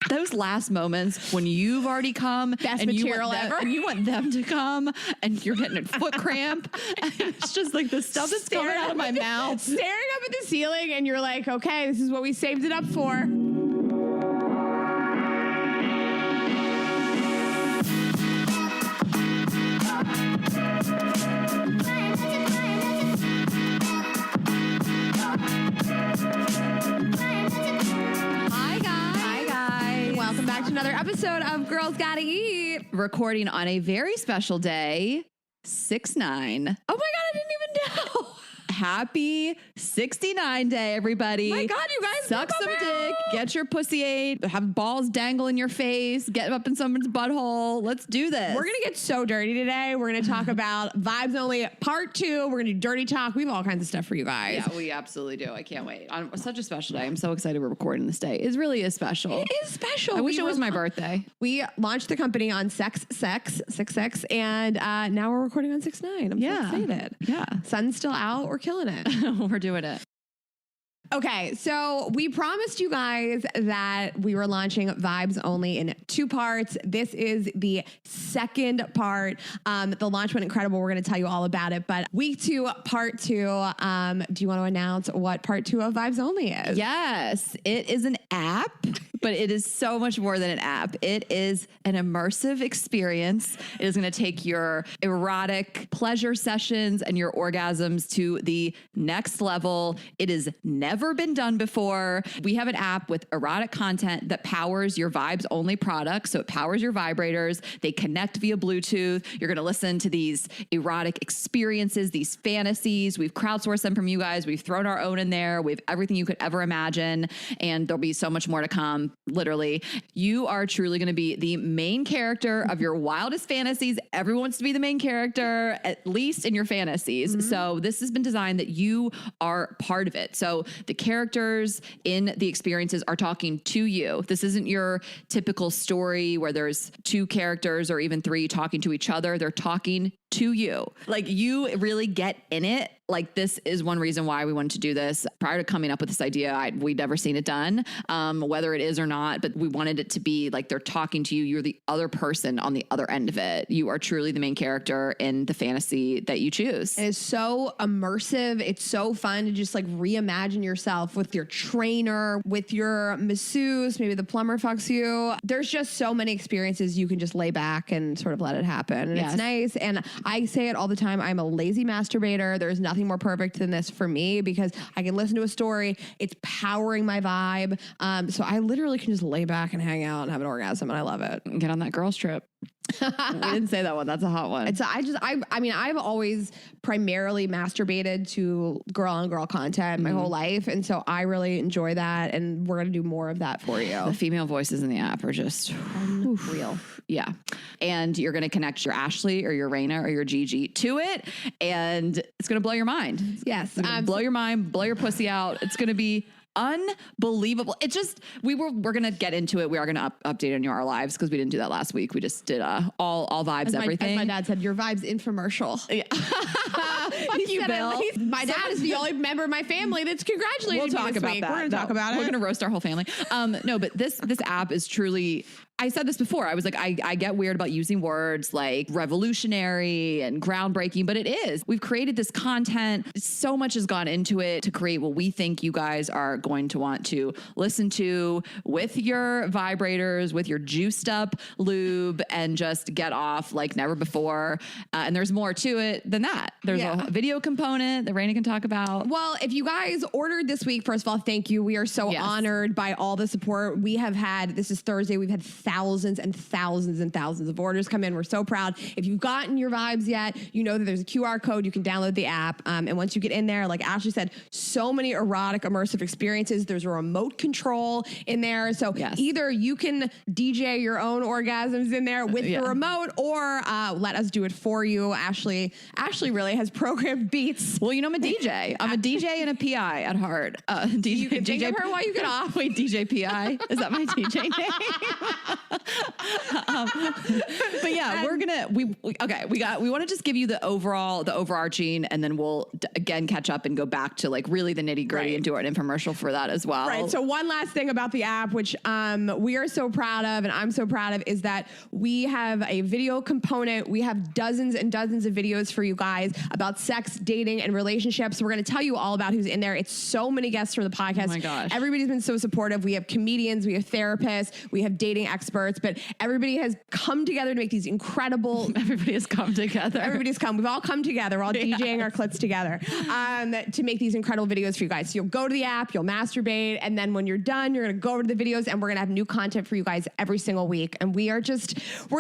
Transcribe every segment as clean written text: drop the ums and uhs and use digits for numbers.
Those last moments when you've already come Best and material ever. And you want them to come and you're getting a foot cramp. And it's just like the stuff that's coming out of my mouth. Staring up at the ceiling and you're like, okay, this is what we saved it up for. Welcome back to another episode of Girls Gotta Eat. Recording on a very special day, 6/9. Oh my God, I didn't even know. Happy 69 day, everybody. My God, you guys. Suck some dick, get your pussy ate, have balls dangle in your face, get up in someone's butthole. Let's do this. We're going to get so dirty today. We're going to talk about Vibes Only Part 2. We're going to do dirty talk. We have all kinds of stuff for you guys. Yeah, we absolutely do. I can't wait. On such a special day. I'm so excited we're recording this day. It really is special. It is special. I wish it was my birthday. We launched the company on 6/6, and now we're recording on 6/9. I'm so excited. Yeah. Sun's still out. We're killing it. We're doing it. Okay, so we promised you guys that we were launching Vibes Only in 2 parts. This is the second part. The launch went incredible. We're going to tell you all about it. But week 2, part 2, do you want to announce what part 2 of Vibes Only is? Yes, it is an app, but it is so much more than an app. It is an immersive experience. It is going to take your erotic pleasure sessions and your orgasms to the next level. It is never been done before. We have an app with erotic content that powers your Vibes Only products. So it powers your vibrators. They connect via Bluetooth. You're going to listen to these erotic experiences, these fantasies. We've crowdsourced them from you guys. We've thrown our own in there. We have everything you could ever imagine. And there'll be so much more to come. Literally, you are truly going to be the main character of your wildest fantasies. Everyone wants to be the main character, at least in your fantasies. Mm-hmm. So this has been designed that you are part of it. So the characters in the experiences are talking to you. This isn't your typical story where there's 2 characters or even 3 talking to each other. They're talking to you. Like, you really get in it. Like, this is one reason why we wanted to do this. Prior to coming up with this idea, we'd never seen it done, whether it is or not, but we wanted it to be like they're talking to you. You're the other person on the other end of it. You are truly the main character in the fantasy that you choose. It is so immersive. It's so fun to just like reimagine yourself with your trainer, with your masseuse, maybe the plumber fucks you. There's just so many experiences you can just lay back and sort of let it happen. And It's nice. And I say it all the time. I'm a lazy masturbator. There's nothing more perfect than this for me because I can listen to a story. It's powering my vibe. So I literally can just lay back and hang out and have an orgasm, and I love it. Get on that girls trip. We didn't say that one. That's a hot one. I mean, I've always primarily masturbated to girl on girl content my whole life. And so I really enjoy that. And we're going to do more of that for you. The female voices in the app are just real. Yeah. And you're going to connect your Ashley or your Rayna or your Gigi to it. And it's going to blow your mind. Yes. Blow your mind, blow your pussy out. It's going to be unbelievable. It just, we're going to get into it. We are going to update on our lives because we didn't do that last week. We just did all vibes, everything. As my dad said, your vibes infomercial. Yeah. Fuck you, Bill. My dad is the only member of my family that's congratulating me this week. We're going to talk about it. We're going to roast our whole family. No, but this app is truly, I said this before. I was like, I get weird about using words like revolutionary and groundbreaking, but it is. We've created this content. So much has gone into it to create what we think you guys are going to want to listen to with your vibrators, with your juiced up lube, and just get off like never before. And there's more to it than that. There's a video component that Rayna can talk about. Well, if you guys ordered this week, first of all, thank you. We are so honored by all the support. We have had, this is Thursday, we've had thousands and thousands and thousands of orders come in. We're so proud. If you've gotten your vibes yet, you know that there's a QR code. You can download the app. And once you get in there, like Ashley said, so many erotic immersive experiences. There's a remote control in there. So either you can DJ your own orgasms in there with the remote, or let us do it for you. Ashley really has programmed beats. Well, you know, I'm a DJ. I'm a DJ and a PI at heart. DJ, you can think of her while you get off. Wait, DJ PI? Is that my DJ name? But yeah, we want to just give you the overarching, and then we'll again catch up and go back to like really the nitty gritty and do an infomercial for that as well. Right. So one last thing about the app, which we are so proud of, and I'm so proud of, is that we have a video component. We have dozens and dozens of videos for you guys about sex, dating, and relationships. We're going to tell you all about who's in there. It's so many guests for the podcast. Oh my gosh. Everybody's been so supportive. We have comedians, we have therapists, we have dating experts, but everybody has come together to make these incredible. Everybody has come together. Everybody's come. We've all come together. We're all DJing our clips together to make these incredible videos for you guys. So you'll go to the app, you'll masturbate, and then when you're done, you're going to go over to the videos, and we're going to have new content for you guys every single week. And we're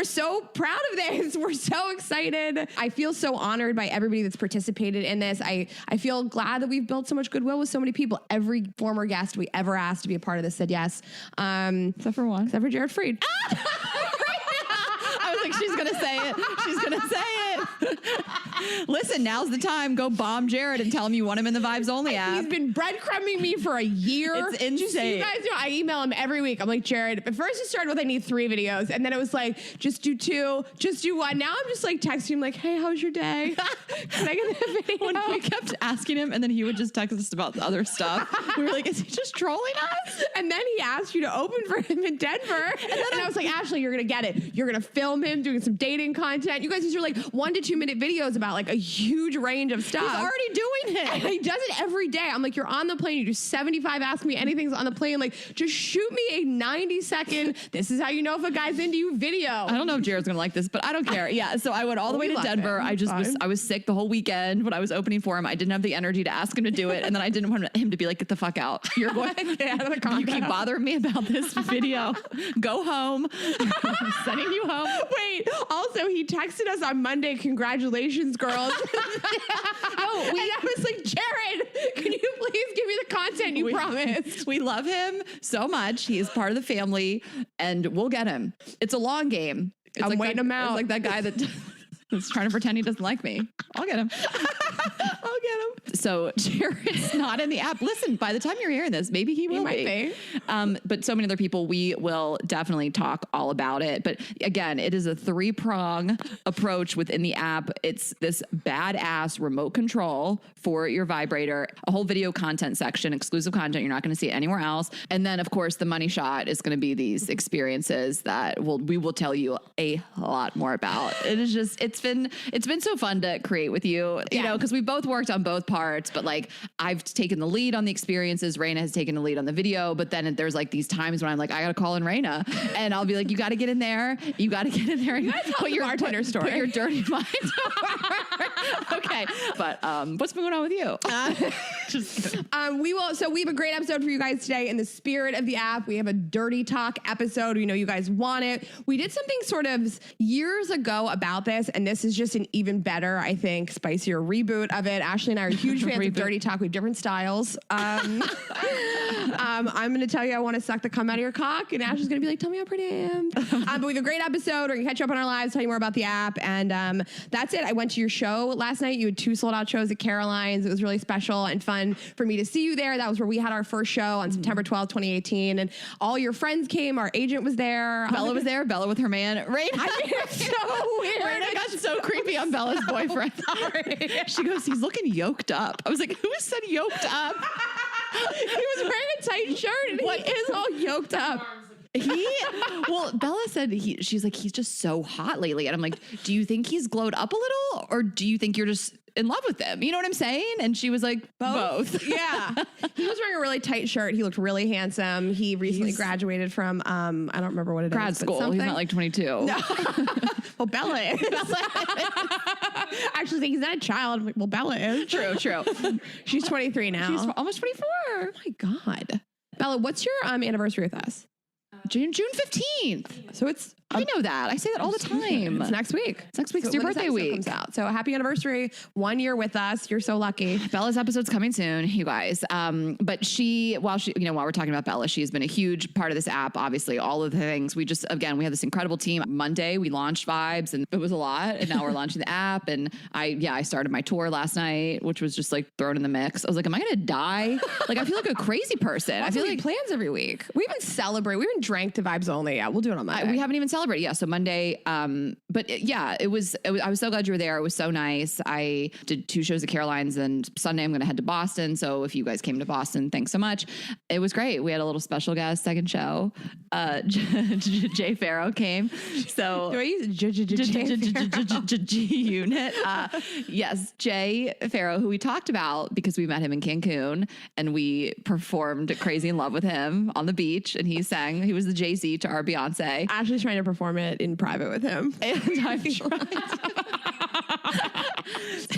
so proud of this. We're so excited. I feel so honored by everybody that's participated in this. I feel glad that we've built so much goodwill with so many people. Every former guest we ever asked to be a part of this said yes. Except for one. Except for Jared Freed. I was like, she's going to say it. She's going to say it. Listen, now's the time. Go bomb Jared and tell him you want him in the Vibes Only app. He's been breadcrumbing me for a year. It's insane. You guys know, I email him every week. I'm like, Jared, at first it started with I need 3 videos. And then it was like, just do 2, just do 1. Now I'm just like texting him like, hey, how's your day? Can I get the video? When we kept asking him, and then he would just text us about the other stuff. We were like, is he just trolling us? And then he asked you to open for him in Denver. And I was like, Ashley, you're going to get it. You're going to film him doing some dating content. You guys, these are like 1 to 2 minute videos about like a huge range of stuff. He's already doing it. And he does it every day. I'm like, you're on the plane. You do 75 Ask Me Anything's on the plane. Like, just shoot me a 90-second, this is how you know if a guy's into you video. I don't know if Jared's going to like this, but I don't care. Yeah. So I went all the way to Denver. I was sick the whole weekend when I was opening for him. I didn't have the energy to ask him to do it. And then I didn't want him to be like, get the fuck out. You're going, you keep bothering me about this video. Go home. I'm sending you home. Wait, also he texted us on Monday, congratulations, girls. And I was like, Jared, can you please give me the content you promised? We love him so much. He is part of the family, and we'll get him. It's a long game. I'm like waiting him out. It's like that guy that is trying to pretend he doesn't like me. I'll get him. I'll get him. So Jared's not in the app. Listen, by the time you're hearing this, maybe he will be. But so many other people, we will definitely talk all about it. But again, it is a 3-prong approach within the app. It's this badass remote control for your vibrator, a whole video content section, exclusive content you're not going to see anywhere else. And then, of course, the money shot is going to be these experiences that we will tell you a lot more about. It is just, it's been so fun to create with you, you know, because we both worked on both parts, but like I've taken the lead on the experiences. Rayna has taken the lead on the video, but then there's like these times when I'm like, I got to call in Rayna, and I'll be like, you got to get in there. You got to get in there and put your bartender story. Put your dirty mind. Okay. But what's been going on with you? Just we have a great episode for you guys today. In the spirit of the app, we have a dirty talk episode. We know you guys want it. We did something sort of years ago about this, and this is just an even better, I think, spicier reboot of it. Ashley and I are huge fans of dirty talk. We have different styles. I'm going to tell you I want to suck the cum out of your cock, and Ashley's going to be like, tell me how pretty I am. But we have a great episode. We're going to catch up on our lives, tell you more about the app, and that's it. I went to your show last night. You had 2 sold-out shows at Caroline's. It was really special and fun for me to see you there. That was where we had our first show on September 12th, 2018, and all your friends came. Our agent was there. Bella was there. Bella with her man. Rayna. I mean, it's so weird. Rayna got so creepy on Bella's boyfriend. She goes, he's looking yoked up. I was like, who said yoked up? He was wearing a tight shirt and he is all yoked up. Bella said she's like, he's just so hot lately. And I'm like, do you think he's glowed up a little, or do you think you're just in love with him? You know what I'm saying? And she was like, both. Yeah. He was wearing a really tight shirt. He looked really handsome. He recently graduated from, I don't remember what it grad is. Grad school. He's not like 22. No. Well, Bella is. Actually, he's not a child. Well, Bella is. True. She's 23 now. She's almost 24. Oh my God. Bella, what's your anniversary with us? June 15th. So it's... I know that. I say that all the time. It's next week. It's next week. It's your birthday week. Comes out. So happy anniversary. 1 year with us. You're so lucky. Bella's episode's coming soon, you guys. But while we're talking about Bella, she's been a huge part of this app. Obviously, all of the things. We have this incredible team. Monday, we launched Vibes, and it was a lot. And now we're launching the app. And I started my tour last night, which was just like thrown in the mix. I was like, am I going to die? Like, I feel like a crazy person. I feel like plans every week. We haven't celebrated. We haven't drank to Vibes Only yet. We'll do it on Monday. We haven't even celebrated celebrating. Yeah. So Monday. I was so glad you were there. It was so nice. I did 2 shows at Caroline's, and Sunday I'm going to head to Boston. So if you guys came to Boston, thanks so much. It was great. We had a little special guest, second show. Jay Farrow came. So do I use G-Unit? Yes, Jay Farrow, who we talked about because we met him in Cancun and we performed Crazy in Love with him on the beach, and he sang. He was the Jay-Z to our Beyonce. Ashley's trying to perform it in private with him. And I'm trying.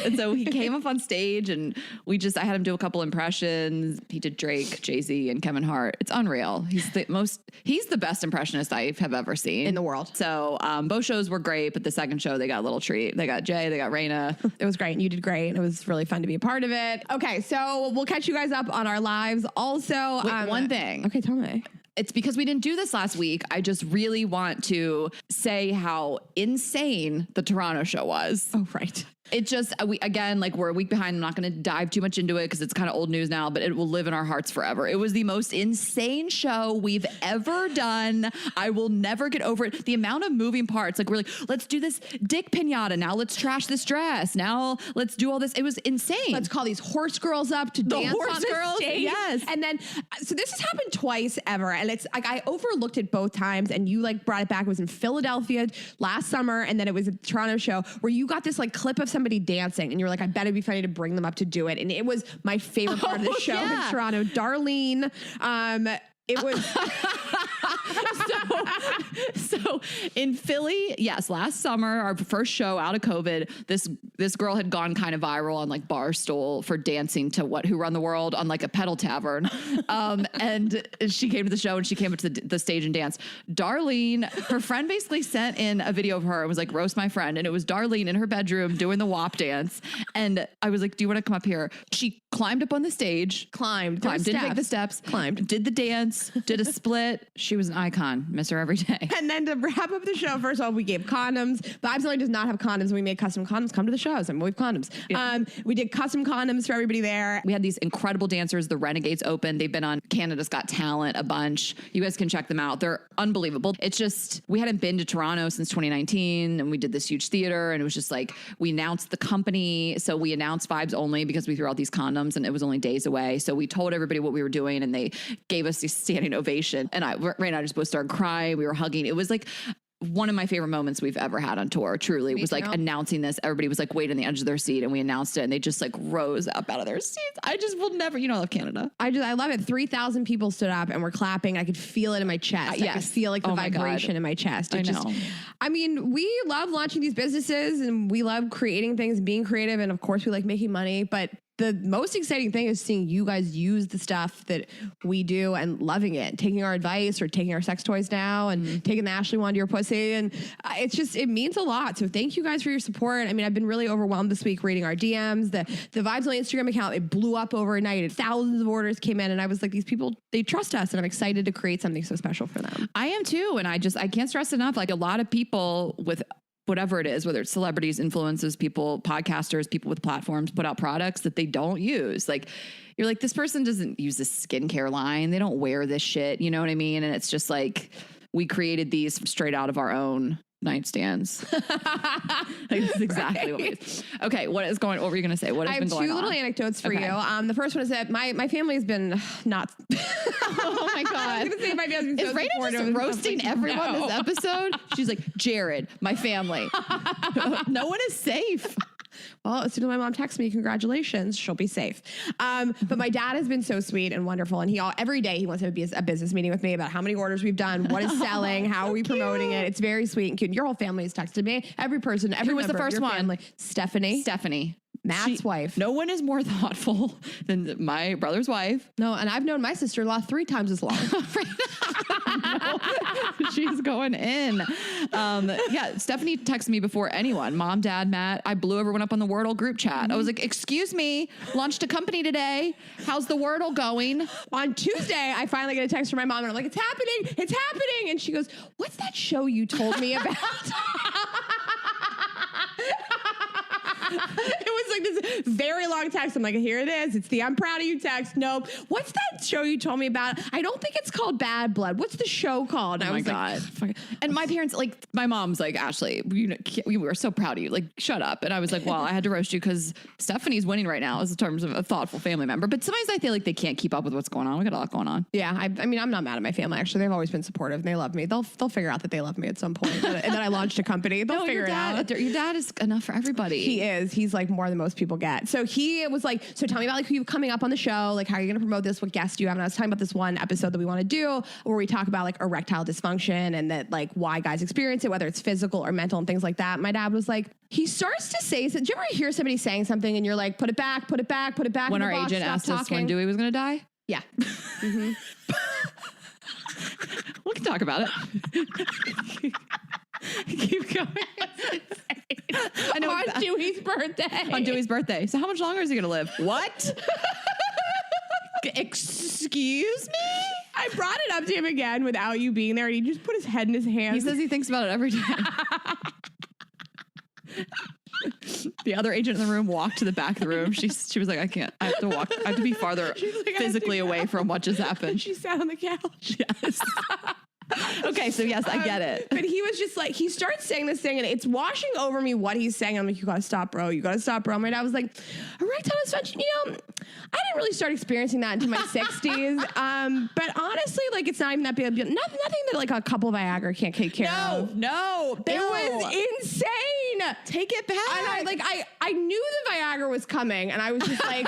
And so he came up on stage, and I had him do a couple impressions. He did Drake, Jay-Z, and Kevin Hart. It's unreal. He's the best impressionist I have ever seen in the world. So both shows were great, but the second show, they got a little treat. They got Jay, they got Rayna. It was great. And you did great. And it was really fun to be a part of it. Okay. So we'll catch you guys up on our lives also. Wait, one thing. Okay. Tell me. It's because we didn't do this last week. I just really want to say how insane the Toronto show was. Oh, right. It just, we're a week behind. I'm not going to dive too much into it because it's kind of old news now, but it will live in our hearts forever. It was the most insane show we've ever done. I will never get over it. The amount of moving parts, like we're like, let's do this dick pinata. Now let's trash this dress. Now let's do all this. It was insane. Let's call these horse girls up to dance on the stage. Yes. And then, so this has happened twice ever. And it's like, I overlooked it both times, and you like brought it back. It was in Philadelphia last summer. And then it was a Toronto show where you got this like clip of somebody dancing, and you were like, I bet it'd be funny to bring them up to do it. And it was my favorite part of the show in Toronto. Darlene, it was so in Philly, yes, last summer, our first show out of COVID, this girl had gone kind of viral on like Barstool for dancing to Who Run the World on like a pedal tavern. And she came to the show, and she came up to the stage and danced. Darlene, her friend basically sent in a video of her and was like, roast my friend. And it was Darlene in her bedroom doing the WAP dance. And I was like, do you want to come up here? She climbed up on the stage, climbed, didn't take the steps, climbed, did the dance, did a split. She was an icon. Miss her every day. And then to wrap up the show, first of all, we gave condoms. Vibes Only does not have condoms, and we made custom condoms. Come to the shows, and we have condoms. Yeah. We did custom condoms for everybody there. We had these incredible dancers. The Renegades Open. They've been on Canada's Got Talent a bunch. You guys can check them out. They're unbelievable. It's just, we hadn't been to Toronto since 2019, and we did this huge theater, and it was just like, we announced the company. So we announced Vibes Only because we threw out these condoms, and it was only days away. So we told everybody what we were doing, and they gave us this standing ovation. And Rayna just both started crying. We were hugging. It was like one of my favorite moments we've ever had on tour. Truly, it was like announcing this. Everybody was like waiting on the edge of their seat, and we announced it, and they just like rose up out of their seats. I just will never, I love Canada. I love it. 3,000 people stood up and were clapping. I could feel it in my chest. Yes. I could feel like the vibration in my chest. I know. We love launching these businesses, and we love creating things, being creative, and of course we like making money, but the most exciting thing is seeing you guys use the stuff that we do and loving it, taking our advice or taking our sex toys now and taking the Ashley wand to your pussy. And it means a lot. So thank you guys for your support. I mean, I've been really overwhelmed this week reading our DMs. The Vibes Only Instagram account, it blew up overnight. Thousands of orders came in, and I was like, these people, they trust us, and I'm excited to create something so special for them. I am too. And I can't stress enough, like a lot of people with whatever it is, whether it's celebrities, influencers, people, podcasters, people with platforms, put out products that they don't use. Like, you're like, this person doesn't use this skincare line. They don't wear this shit. You know what I mean? And it's just like, we created these straight out of our own nightstands. Like, that's exactly what it is. Okay, what is going? What were you going to say? What has been going on? I have two little anecdotes for you. The first one is that my family has been not. Oh my god! I was going to say my family's been is Rayna just roasting everyone this episode? She's like, Jared, my family. No one is safe. Well, as soon as my mom texts me, congratulations, she'll be safe. But my dad has been so sweet and wonderful. And every day he wants to have a business meeting with me about how many orders we've done, what is selling, how are we promoting it. It's very sweet and cute. Your whole family has texted me. Every person, every Who was the first one? Family. Stephanie. Matt's wife. No one is more thoughtful than my brother's wife. No, and I've known my sister-in-law 3 times as long. No, she's going in. Stephanie texted me before anyone. Mom, Dad, Matt. I blew everyone up on the Wordle group chat. I was like, excuse me, launched a company today. How's the Wordle going? On Tuesday, I finally get a text from my mom, and I'm like, it's happening. And she goes, what's that show you told me about? It was was like this very long text. I'm like, here it is. It's the I'm proud of you text. Nope. What's that show you told me about? I don't think it's called Bad Blood. What's the show called? Oh my God. Like, and my parents, like, my mom's like, Ashley, we were so proud of you. Like, shut up. And I was like, well, I had to roast you because Stephanie's winning right now as in terms of a thoughtful family member. But sometimes I feel like they can't keep up with what's going on. We got a lot going on. Yeah. I mean, I'm not mad at my family. Actually, they've always been supportive and they love me. They'll figure out that they love me at some point. And then I launched a company. They'll figure it out. Your dad is enough for everybody. He is. He's like more than most people get. So he was like, so tell me about like who you coming up on the show. Like, how are you going to promote this? What guests do you have? And I was talking about this one episode that we want to do where we talk about like erectile dysfunction and that like why guys experience it, whether it's physical or mental and things like that. My dad was like, he starts to say, do you ever hear somebody saying something and you're like, put it back, put it back, put it back. When our agent asked us when Dewey was going to die? Yeah. Mm-hmm. We can talk about it. Keep going. I know on Dewey's birthday. On Dewey's birthday. So how much longer is he going to live? What? Excuse me? I brought it up to him again without you being there, and he just put his head in his hands. He says he thinks about it every day. The other agent in the room walked to the back of the room. She was like, I have to walk. I have to be farther like, physically away from what just happened. She sat on the couch. Yes. Okay, so yes, I get it. But he was just like, he starts saying this thing and it's washing over me what he's saying. I'm like, you gotta stop, bro. You gotta stop, bro. My dad was like, erectile dysfunction, I didn't really start experiencing that until my 60s. But honestly, like, it's not even that big. Nothing that like a couple of Viagra can't take care of. No. It was insane. Take it back. And I knew the Viagra was coming and I was just like,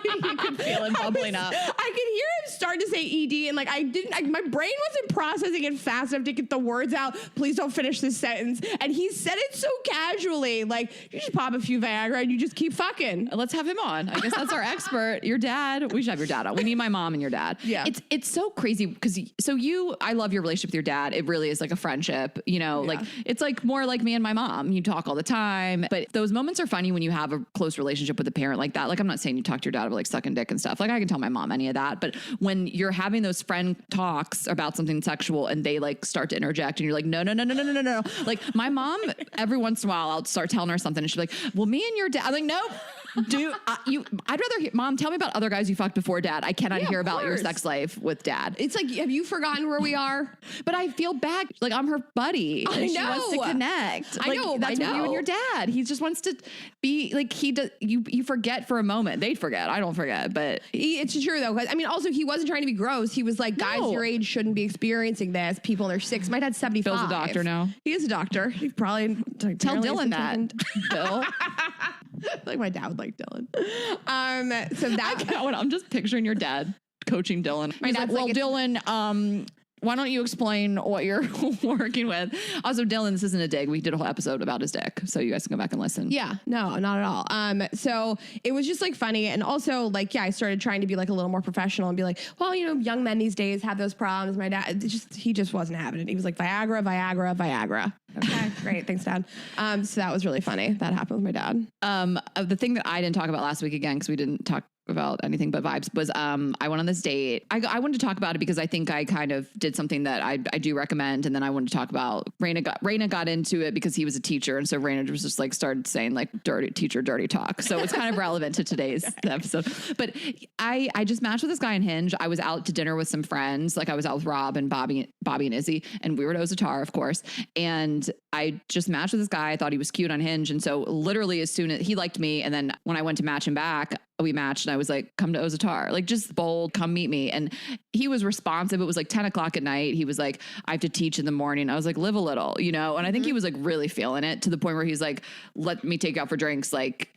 you could feel it bubbling up. I could hear him start to say ED and like my brain wasn't processing it fast enough to get the words out. Please don't finish this sentence. And he said it so casually, like, you just pop a few Viagra and you just keep fucking. Let's have him on. I guess that's our expert. Your dad. We should have your dad on. We need my mom and your dad. Yeah. It's so crazy because I love your relationship with your dad. It really is like a friendship, like it's like more like me and my mom. You talk all the time, but those moments are funny when you have a close relationship with a parent like that. Like, I'm not saying you talk to your dad about like sucking dick and stuff. Like, I can tell my mom any of that, but when you're having those friend talks about something sexual and they like start to interject and you're like, no. Like, my mom, every once in a while, I'll start telling her something and she'll be like, well, me and your dad. I'm like, nope. I'd rather hear, Mom, tell me about other guys you fucked before Dad. I cannot hear about your sex life with Dad. It's like, have you forgotten where we are? But I feel bad. Like, I'm her buddy. I know. She wants to connect. I know. That's what you and your dad. He just wants to be like, he does. You forget for a moment. They'd forget. I don't forget, but it's true though. I mean, also he wasn't trying to be gross. He was like, guys your age shouldn't be experiencing this. People in their 60s. My dad's 75. Bill's a doctor now. He is a doctor. He probably tell Dylan that. Bill. Like, my dad would like Dylan. So that I'm just picturing your dad coaching Dylan. My dad's like, well, Dylan, why don't you explain what you're working with? Also, Dylan, this isn't a dig. We did a whole episode about his dick, so you guys can go back and listen. Yeah, no, not at all. So it was just like funny. And also like, I started trying to be like a little more professional and be like, well, young men these days have those problems. My dad, he just wasn't having it. He was like, Viagra. Okay, great. Thanks, Dad. So that was really funny. That happened with my dad. The thing that I didn't talk about last week again, because we didn't talk about anything but vibes, was I went on this date. I wanted to talk about it because I think I kind of did something that I do recommend, and then I wanted to talk about Rayna got into it because he was a teacher, and so Rayna was just like started saying like dirty talk. So it's kind of relevant to today's episode. But I just matched with this guy on Hinge. I was out to dinner with some friends, like I was out with Rob and Bobby and Izzy, and we were at Ozatar, of course. And I just matched with this guy. I thought he was cute on Hinge, and so literally as soon as he liked me, and then when I went to match him back, we matched and I was like, come to Ozatar, like just bold, come meet me. And he was responsive. It was like 10 o'clock at night. He was like, I have to teach in the morning. I was like, live a little, and I think he was like really feeling it to the point where he's like, let me take you out for drinks. Like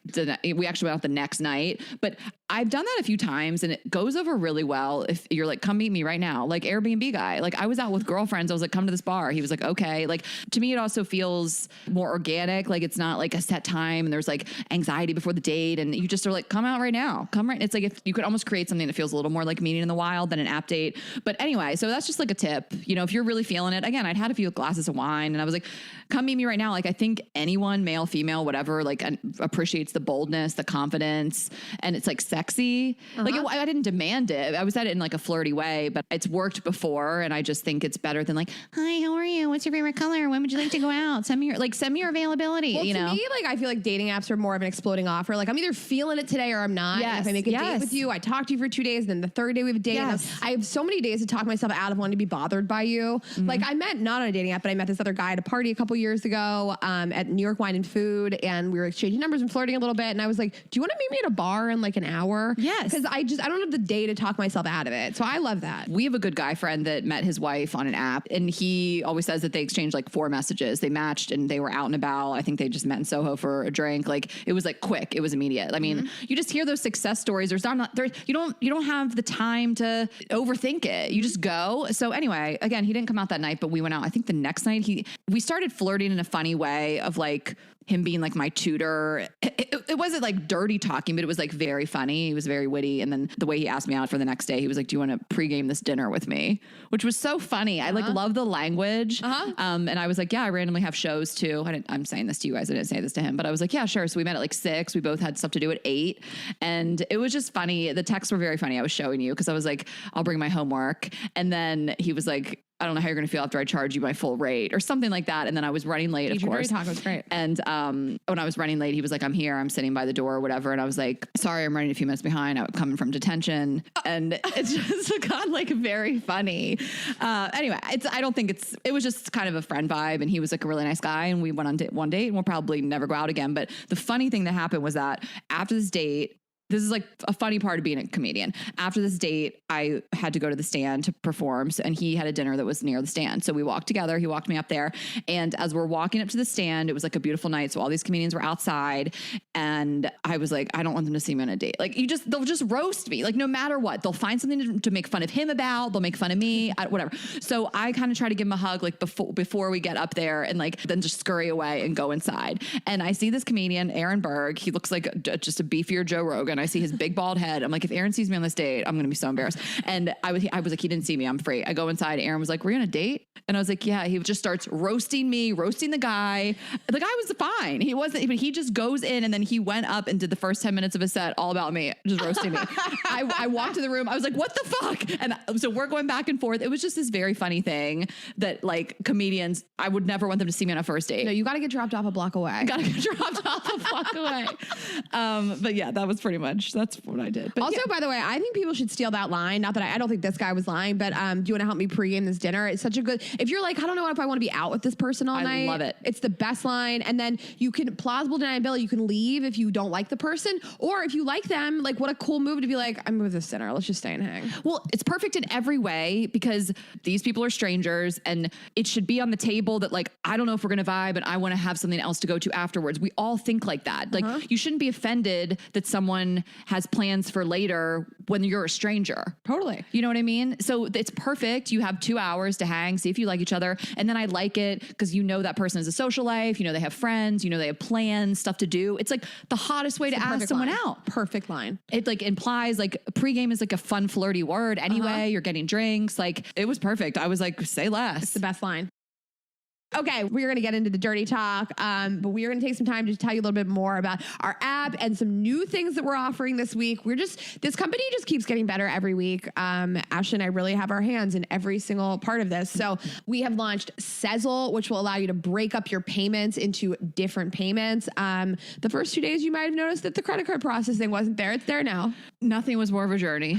we actually went out the next night, but I've done that a few times and it goes over really well. If you're like, come meet me right now, like Airbnb guy, like I was out with girlfriends. I was like, come to this bar. He was like, okay. Like to me, it also feels more organic. Like it's not like a set time and there's like anxiety before the date. And you just are like, come out right now. It's like if you could almost create something that feels a little more like meeting in the wild than an app date. But anyway, so that's just like a tip, if you're really feeling it. Again, I'd had a few glasses of wine and I was like, come meet me right now. Like I think anyone, male, female, whatever, like appreciates the boldness, the confidence. And it's like sexy. Like I didn't demand it. I was at it in like a flirty way, but it's worked before. And I just think it's better than like, hi, how are you? What's your favorite color? When would you like to go out? Send me your availability. Well, you know, to me, like, I feel like dating apps are more of an exploding offer. Like, I'm either feeling it today or I'm not. Yes. If I make a date with you, I talk to you for 2 days, and then the third day we have a date. Yes. I have so many days to talk myself out of wanting to be bothered by you. Like, I met, not on a dating app, but I met this other guy at a party a couple years ago at New York Wine and Food, and we were exchanging numbers and flirting a little bit. And I was like, do you want to meet me at a bar in like an hour? Yes. Because I don't have the day to talk myself out of it. So I love that. We have a good guy friend that met his wife on an app, and he always says that they exchanged like 4 messages. They matched and they were out and about. I think they just met in Soho for a drink. Like it was like quick. It was immediate. I mean, you just hear those success stories. You don't have the time to overthink it. You just go. So anyway, again, he didn't come out that night, but we went out. I think the next night we started flirting in a funny way of like him being like my tutor. It wasn't like dirty talking, but it was like very funny. He was very witty. And then the way he asked me out for the next day, he was like, do you want to pregame this dinner with me? Which was so funny. I like love the language. And I was like, yeah, I randomly have shows too. I'm saying this to you guys. I didn't say this to him, but I was like, yeah, sure. So we met at like 6. We both had stuff to do at 8. And it was just funny. The texts were very funny. I was showing you because I was like, I'll bring my homework. And then he was like, I don't know how you're going to feel after I charge you my full rate or something like that. And then I was running late, of course. Talk was great. And when I was running late, he was like, I'm here. I'm sitting by the door or whatever. And I was like, sorry, I'm running a few minutes behind. I'm coming from detention. And it's just got like very funny. Anyway, it was just kind of a friend vibe. And he was like a really nice guy. And we went on one date and we'll probably never go out again. But the funny thing that happened was that after this date, this is like a funny part of being a comedian. After this date, I had to go to the stand to perform. And he had a dinner that was near the stand. So we walked together. He walked me up there. And as we're walking up to the stand, it was like a beautiful night. So all these comedians were outside. And I was like, I don't want them to see me on a date. Like they'll just roast me. Like no matter what, they'll find something to make fun of him about. They'll make fun of me, whatever. So I kind of try to give him a hug like before we get up there and like then just scurry away and go inside. And I see this comedian, Aaron Berg. He looks like just a beefier Joe Rogan. I see his big bald head. I'm like, if Aaron sees me on this date, I'm going to be so embarrassed. And I was like, he didn't see me. I'm free. I go inside. Aaron was like, we're on a date? And I was like, yeah. He just starts roasting me, roasting the guy. The guy was fine. He wasn't, but he just goes in and then he went up and did the first 10 minutes of his set all about me, just roasting me. I walked to the room. I was like, what the fuck? And so we're going back and forth. It was just this very funny thing that like comedians, I would never want them to see me on a first date. No, you got to get dropped off a block away. Got to get dropped off a block away. But yeah, that was pretty much, that's what I did. But also, yeah. by the way, I think people should steal that line. Not that I don't think this guy was lying, but do you want to help me pregame this dinner? It's such a good, if you're like, I don't know if I want to be out with this person all night. I love it. It's the best line. And then you can plausible deniability. You can leave if you don't like the person, or if you like them, like what a cool move to be like, I'm with this dinner. Let's just stay and hang. Well, it's perfect in every way because these people are strangers and it should be on the table that like, I don't know if we're going to vibe and I want to have something else to go to afterwards. We all think like that. Like you shouldn't be offended that someone has plans for later when you're a stranger. Totally. You know what I mean? So it's perfect. You have 2 hours to hang, see if you like each other. And then I like it because you know that person has a social life. You know, they have friends, you know, they have plans, stuff to do. It's like the hottest way to ask someone out. Perfect line. It like implies like pregame is like a fun, flirty word anyway. You're getting drinks. Like it was perfect. I was like, say less. It's the best line. Okay, we're going to get into the dirty talk, but we are going to take some time to tell you a little bit more about our app and some new things that we're offering this week. This company just keeps getting better every week. Ashley and I really have our hands in every single part of this. So we have launched Sezzle, which will allow you to break up your payments into different payments. The first 2 days, you might have noticed that the credit card processing wasn't there. It's there now. Nothing was more of a journey.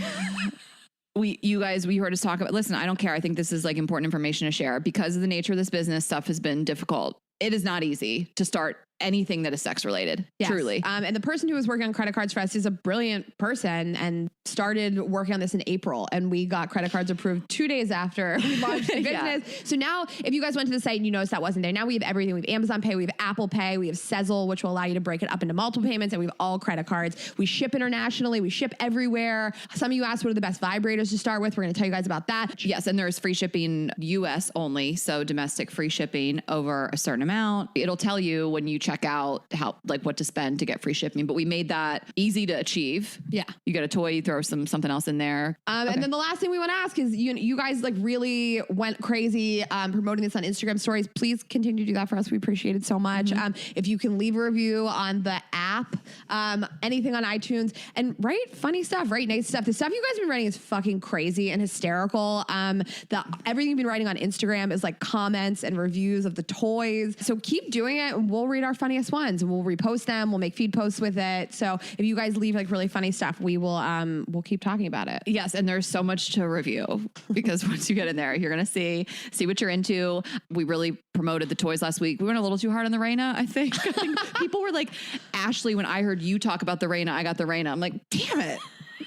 You heard us talk about, listen, I don't care. I think this is like important information to share because of the nature of this business. Stuff has been difficult. It is not easy to start anything that is sex related. Yes. Truly. And the person who was working on credit cards for us is a brilliant person and started working on this in April. And we got credit cards approved 2 days after we launched the business. Yeah. So now if you guys went to the site and you noticed that wasn't there, now we have everything. We have Amazon Pay, we have Apple Pay, we have Sezzle, which will allow you to break it up into multiple payments. And we have all credit cards. We ship internationally. We ship everywhere. Some of you asked what are the best vibrators to start with. We're going to tell you guys about that. Yes. And there's free shipping US only. So domestic free shipping over a certain amount. It'll tell you when you check out what to spend to get free shipping. But we made that easy to achieve. Yeah. You get a toy, you throw something else in there. And then the last thing we want to ask is you guys like really went crazy promoting this on Instagram stories. Please continue to do that for us. We appreciate it so much. If you can leave a review on the app, anything on iTunes, and write funny stuff, write nice stuff. The stuff you guys have been writing is fucking crazy and hysterical. Everything you've been writing on Instagram is like comments and reviews of the toys. So keep doing it and we'll read our funniest ones and we'll repost them. We'll make feed posts with it. So if you guys leave like really funny stuff, we will we'll keep talking about it. Yes, and there's so much to review because once you get in there, you're gonna see what you're into. We really promoted the toys last week. We went a little too hard on the Rayna, I think. People were like, Ashley, when I heard you talk about the Rayna, I got the Rayna. I'm like, damn it.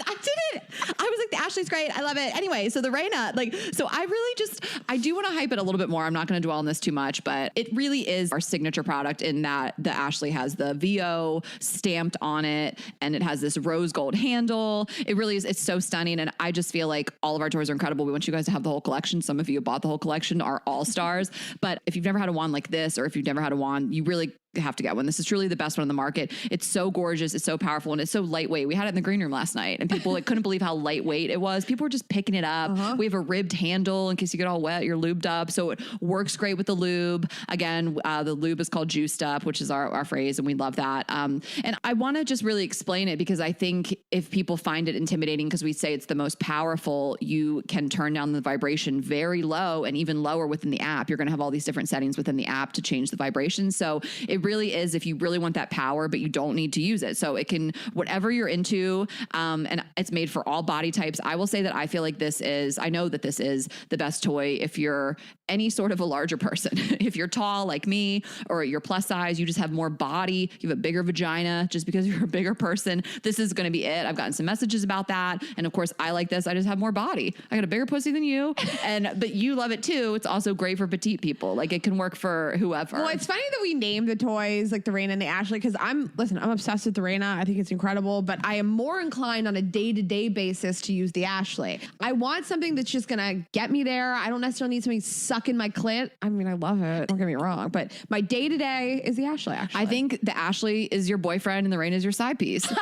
I did it. I was like, the Ashley's great. I love it. Anyway, so the Rayna, so I do want to hype it a little bit more. I'm not going to dwell on this too much, but it really is our signature product in that the Ashley has the VO stamped on it and it has this rose gold handle. It really is. It's so stunning. And I just feel like all of our toys are incredible. We want you guys to have the whole collection. Some of you bought the whole collection, are all stars. But if you've never had a wand like this, or if you've never had a wand, you really have to get one. This is truly the best one on the market. It's so gorgeous. It's so powerful. And it's so lightweight. We had it in the green room last night and people couldn't believe how lightweight it was. People were just picking it up. We have a ribbed handle in case you get all wet, you're lubed up. So it works great with the lube. Again, the lube is called juiced up, which is our phrase. And we love that. And I want to just really explain it because I think if people find it intimidating, because we say it's the most powerful, you can turn down the vibration very low and even lower within the app. You're going to have all these different settings within the app to change the vibration. So it really is if you really want that power, but you don't need to use it. So it can, whatever you're into, and it's made for all body types. I will say that I feel like I know that this is the best toy if you're any sort of a larger person. If you're tall like me or you're plus size, you just have more body, you have a bigger vagina just because you're a bigger person, this is going to be it. I've gotten some messages about that. And of course I like this. I just have more body. I got a bigger pussy than you. But you love it too. It's also great for petite people. Like it can work for whoever. Well, it's funny that we named the toys like the Rayna and the Ashley because I'm obsessed with the Rayna. I think it's incredible, but I am more inclined on a day-to-day basis to use the Ashley. I want something that's just going to get me there. I don't necessarily need something sucking my clit. I mean, I love it. Don't get me wrong, but my day-to-day is the Ashley, actually. I think the Ashley is your boyfriend and the Rayna is your side piece.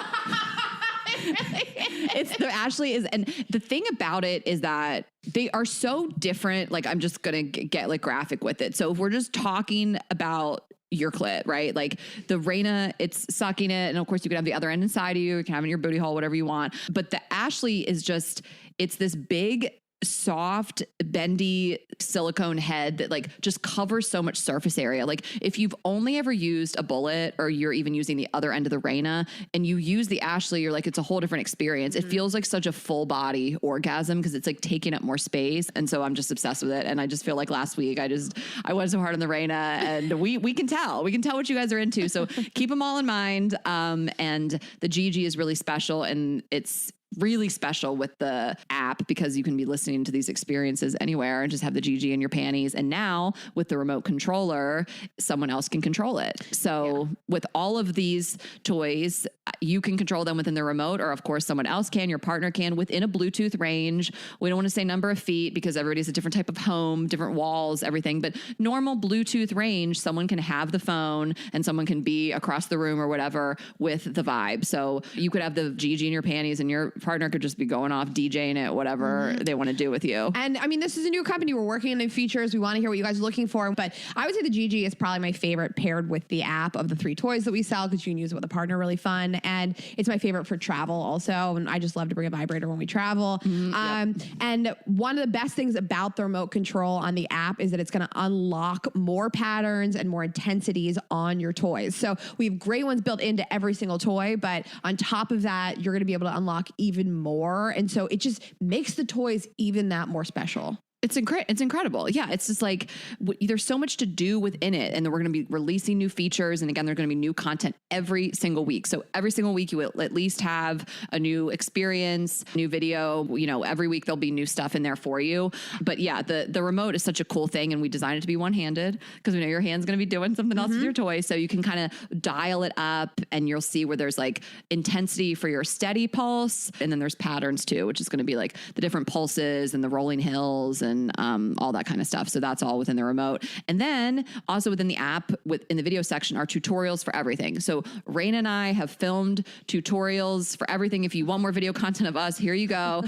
It's the Ashley is, and the thing about it is that they are so different. Like I'm just going to get like graphic with it. So if we're just talking about your clit, right? Like the Rayna, it's sucking it. And of course you can have the other end inside of you. You can have it in your booty hole, whatever you want. But the Ashley is just, it's this big, soft, bendy silicone head that like just covers so much surface area. Like if you've only ever used a bullet or you're even using the other end of the Rayna and you use the Ashley, you're like, it's a whole different experience. It feels like such a full body orgasm because it's like taking up more space. And so I'm just obsessed with it. And I just feel like last week I went so hard on the Rayna and we can tell what you guys are into. So keep them all in mind. And the GG is really special and it's really special with the app because you can be listening to these experiences anywhere and just have the GG in your panties. And now with the remote controller, someone else can control it. So with all of these toys, you can control them within the remote, or of course someone else can, your partner can, within a Bluetooth range. We don't want to say number of feet because everybody has a different type of home, different walls, everything, but normal Bluetooth range, someone can have the phone and someone can be across the room or whatever with the vibe. So you could have the GG in your panties and your partner could just be going off DJing it, whatever they want to do with you. And I mean, this is a new company. We're working on new features. We want to hear what you guys are looking for, but I would say the GG is probably my favorite paired with the app of the 3 toys that we sell because you can use it with a partner really fun. And it's my favorite for travel also. And I just love to bring a vibrator when we travel. And one of the best things about the remote control on the app is that it's going to unlock more patterns and more intensities on your toys. So we have great ones built into every single toy, but on top of that, you're going to be able to unlock even more. And so it just makes the toys even that more special. It's incredible. Yeah. It's just like, there's so much to do within it. And then we're going to be releasing new features. And again, there's going to be new content every single week. So every single week you will at least have a new experience, new video, every week there'll be new stuff in there for you. But yeah, the remote is such a cool thing. And we designed it to be one-handed because we know your hand's going to be doing something else with your toy. So you can kind of dial it up and you'll see where there's like intensity for your steady pulse. And then there's patterns too, which is going to be like the different pulses and the rolling hills and all that kind of stuff. So that's all within the remote. And then also within the app, in the video section, are tutorials for everything. So Rayna and I have filmed tutorials for everything. If you want more video content of us, here you go.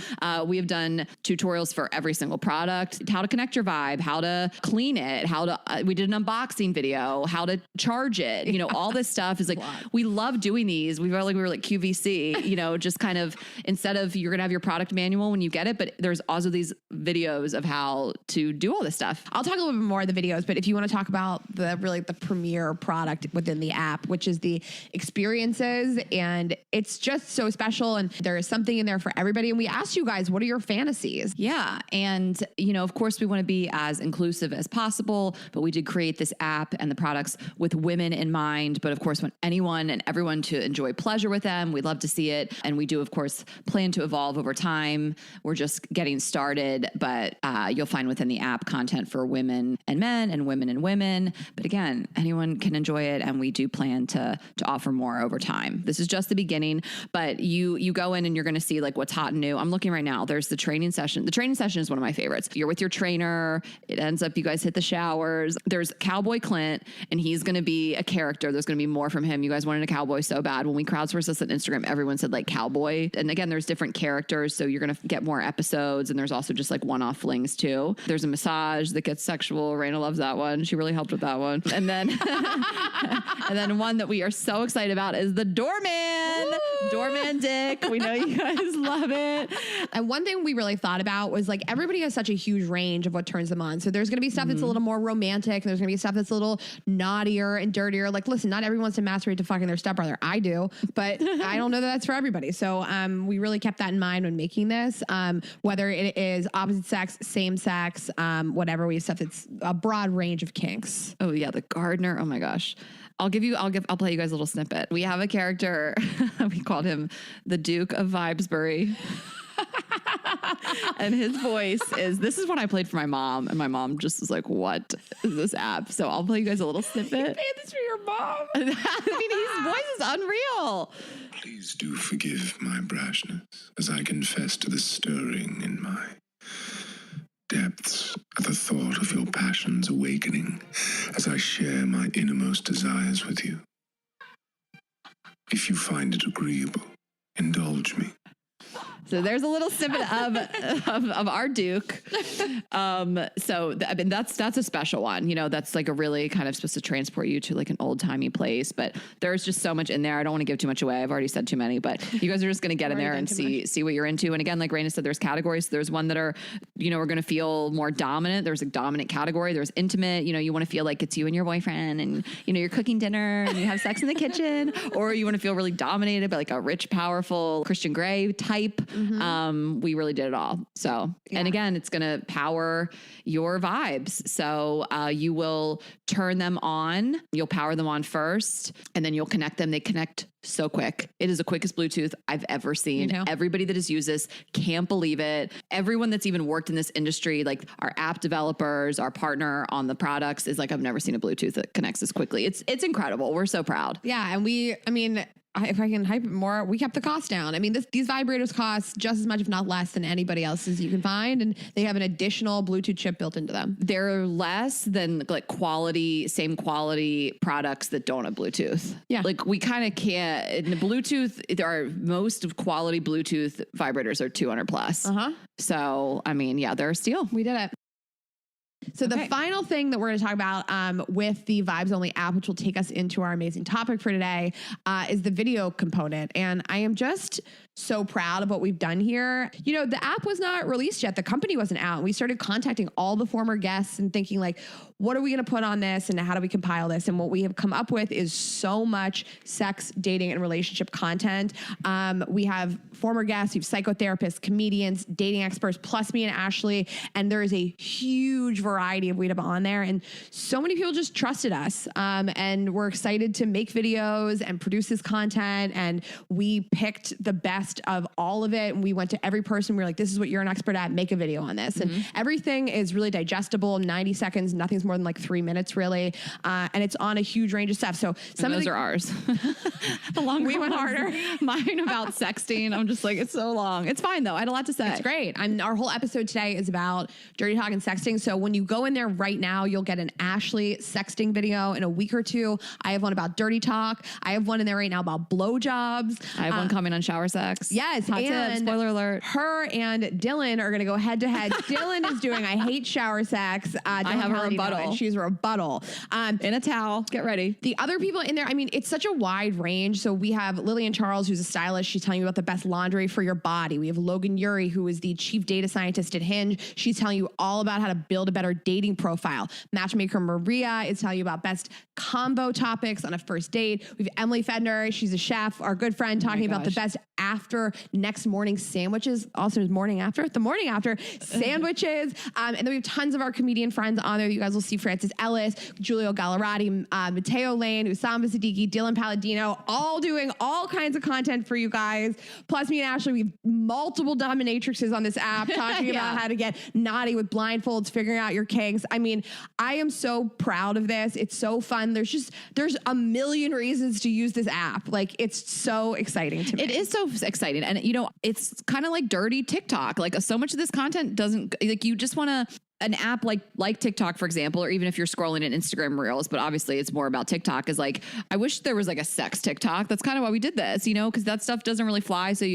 We have done tutorials for every single product, how to connect your Vibe, how to clean it, we did an unboxing video, how to charge it. You know, all this stuff is like, we love doing these. We were like QVC, you know, just kind of, instead of you're going to have your product manual when you get it, but there's also these videos of how to do all this stuff. I'll talk a little bit more of the videos, but if you want to talk about the premier product within the app, which is the experiences, and it's just so special, and there is something in there for everybody. And we asked you guys, what are your fantasies? Yeah. And, you know, of course we want to be as inclusive as possible, but we did create this app and the products with women in mind. But of course, want anyone and everyone to enjoy pleasure with them. We'd love to see it. And we do, of course, plan to evolve over time. We're just getting started, but you'll find within the app content for women and men and women and women. But again, anyone can enjoy it. And we do plan to offer more over time. This is just the beginning, but you go in and you're going to see like what's hot and new. I'm looking right now. There's the training session. The training session is one of my favorites. You're with your trainer. It ends up, you guys hit the showers. There's Cowboy Clint, and he's going to be a character. There's going to be more from him. You guys wanted a cowboy so bad. When we crowdsourced this on Instagram, everyone said like cowboy. And again, there's different characters. So you're going to get more episodes. And there's also just like one-off flings too. There's a massage that gets sexual. Rayna loves that one. She really helped with that one. And then, and then one that we are so excited about is the doorman. Woo! Doorman dick. We know you guys love it. And one thing we really thought about was like, everybody has such a huge range of what turns them on. So there's going to be stuff that's a little more romantic. And there's going to be stuff that's a little naughtier and dirtier. Like, listen, not everyone wants to masturbate to fucking their stepbrother. I do, but I don't know that that's for everybody. So we really kept that in mind when making this. Whether it is opposite sex, same sex, whatever, we have stuff that's a broad range of kinks. Oh yeah, the gardener. Oh my gosh. I'll play you guys a little snippet. We have a character. We called him the Duke of Vibesbury. And his voice this is what I played for my mom, and my mom just was like, what is this app? So I'll play you guys a little snippet. You paid this for your mom. I mean, his voice is unreal. Please do forgive my brashness as I confess to the stirring in my depths at the thought of your passions awakening as I share my innermost desires with you. If you find it agreeable, indulge me. So there's a little snippet of our Duke. I mean, that's a special one. You know, that's like a really kind of supposed to transport you to like an old timey place. But there's just so much in there. I don't want to give too much away. I've already said too many, but you guys are just going to get in there and see what you're into. And again, like Rayna said, there's categories. There's one that are, you know, we're going to feel more dominant. There's a dominant category. There's intimate. You know, you want to feel like it's you and your boyfriend, and you know, you're cooking dinner and you have sex in the kitchen, or you want to feel really dominated by like a rich, powerful Christian Grey type. Mm-hmm. We really did it all. So, and again, it's going to power your vibes. So, you will turn them on, you'll power them on first, and then you'll connect them. They connect so quick. It is the quickest Bluetooth I've ever seen. You know? Everybody that has used this can't believe it. Everyone that's even worked in this industry, like our app developers, our partner on the products, is like, I've never seen a Bluetooth that connects this quickly. It's incredible. We're so proud. Yeah. And if I can hype it more, we kept the cost down. I mean, these vibrators cost just as much, if not less, than anybody else's you can find. And they have an additional Bluetooth chip built into them. They're less than like same quality products that don't have Bluetooth. Yeah. Like we kind of can't, in the Bluetooth, most quality Bluetooth vibrators are $200 plus. Uh-huh. So, I mean, yeah, they're a steal. We did it. So the final thing that we're going to talk about with the Vibes Only app, which will take us into our amazing topic for today, is the video component. And I am just so proud of what we've done here. You know, the app was not released yet. The company wasn't out. We started contacting all the former guests and thinking like, what are we going to put on this and how do we compile this? And what we have come up with is so much sex, dating, and relationship content. We have former guests, we have psychotherapists, comedians, dating experts, plus me and Ashley. And there is a huge variety variety of weed up on there. And so many people just trusted us. And we're excited to make videos and produce this content. And we picked the best of all of it. And we went to every person. We were like, this is what you're an expert at. Make a video on this. And everything is really digestible, 90 seconds. Nothing's more than like 3 minutes really. And it's on a huge range of stuff. So some of those are ours. The long we went harder. Mine about sexting. I'm just like, it's so long. It's fine though. I had a lot to say. It's great. Our whole episode today is about dirty talk and sexting. So when you go in there right now, you'll get an Ashley sexting video in a week or two. I have one about dirty talk. I have one in there right now about blowjobs. I have one coming on shower sex. Yes. Hot and tip, spoiler alert. Her and Dylan are going to go head to head. Dylan is doing I hate shower sex. I have a rebuttal. She's a rebuttal. In a towel. Get ready. The other people in there, I mean, it's such a wide range. So we have Lillian Charles, who's a stylist. She's telling you about the best laundry for your body. We have Logan Ury, who is the chief data scientist at Hinge. She's telling you all about how to build a better dating profile. Matchmaker Maria is telling you about best combo topics on a first date. We have Emily Fedner. She's a chef, our good friend, talking about the best after next morning sandwiches. Also, the morning after sandwiches. And then we have tons of our comedian friends on there. You guys will see Francis Ellis, Giulio Gallerati, Matteo Lane, Usama Siddiqui, Dylan Palladino, all doing all kinds of content for you guys. Plus me and Ashley, we have multiple dominatrixes on this app talking about how to get naughty with blindfolds, figuring out your kinks. I mean, I am so proud of this. It's so fun. There's a million reasons to use this app. Like, it's so exciting to me. It is so exciting. And it's kind of like dirty TikTok. Like, so much of this content doesn't, like, you just want to, an app like TikTok, for example, or even if you're scrolling in Instagram Reels, but obviously it's more about TikTok, is like, I wish there was like a sex TikTok. That's kind of why we did this, because that stuff doesn't really fly. So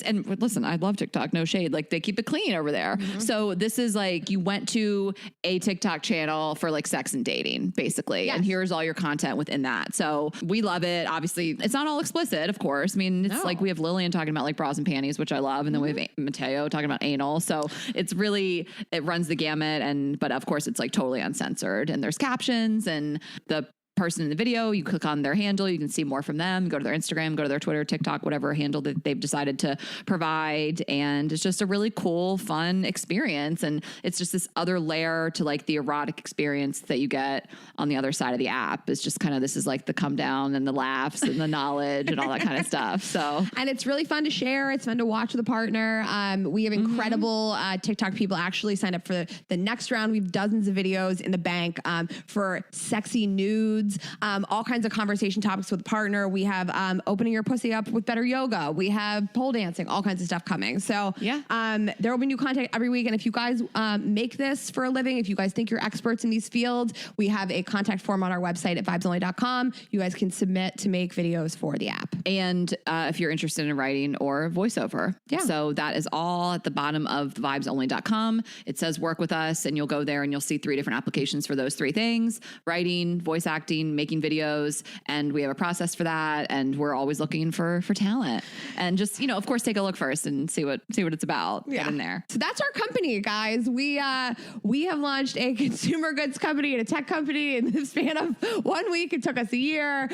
and listen, I love TikTok, no shade. Like, they keep it clean over there. Mm-hmm. So this is like, you went to a TikTok channel for like sex and dating, basically. Yes. And here's all your content within that. So we love it. Obviously it's not all explicit, of course. I mean, it's like, we have Lillian talking about like bras and panties, which I love. And then we have Matteo talking about anal. So it's really, it runs the gamut. But of course it's like totally uncensored, and there's captions, and the person in the video, you click on their handle, you can see more from them, go to their Instagram, go to their Twitter, TikTok, whatever handle that they've decided to provide. And it's just a really cool, fun experience. And it's just this other layer to like the erotic experience that you get on the other side of the app. It's just kind of, this is like the come down and the laughs and the knowledge and all that kind of stuff. So, and it's really fun to share. It's fun to watch with a partner. We have incredible TikTok people actually signed up for the next round. We have dozens of videos in the bank for sexy nudes, all kinds of conversation topics with a partner. We have opening your pussy up with better yoga. We have pole dancing, all kinds of stuff coming. So there will be new content every week. And if you guys make this for a living, if you guys think you're experts in these fields, we have a contact form on our website at vibesonly.com. You guys can submit to make videos for the app. And if you're interested in writing or voiceover. Yeah. So that is all at the bottom of vibesonly.com. It says work with us, and you'll go there and you'll see 3 different applications for those 3 things: writing, voice acting, making videos. And we have a process for that. And we're always looking for talent, and just, of course, take a look first and see what it's about. Get in there. So that's our company, guys. We have launched a consumer goods company and a tech company in the span of 1 week. It took us a year.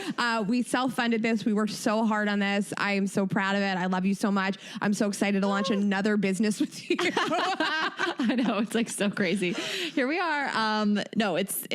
We self-funded this. We worked so hard on this. I am so proud of it. I love you so much. I'm so excited to launch another business with you. I know, it's like so crazy. Here we are. No, it's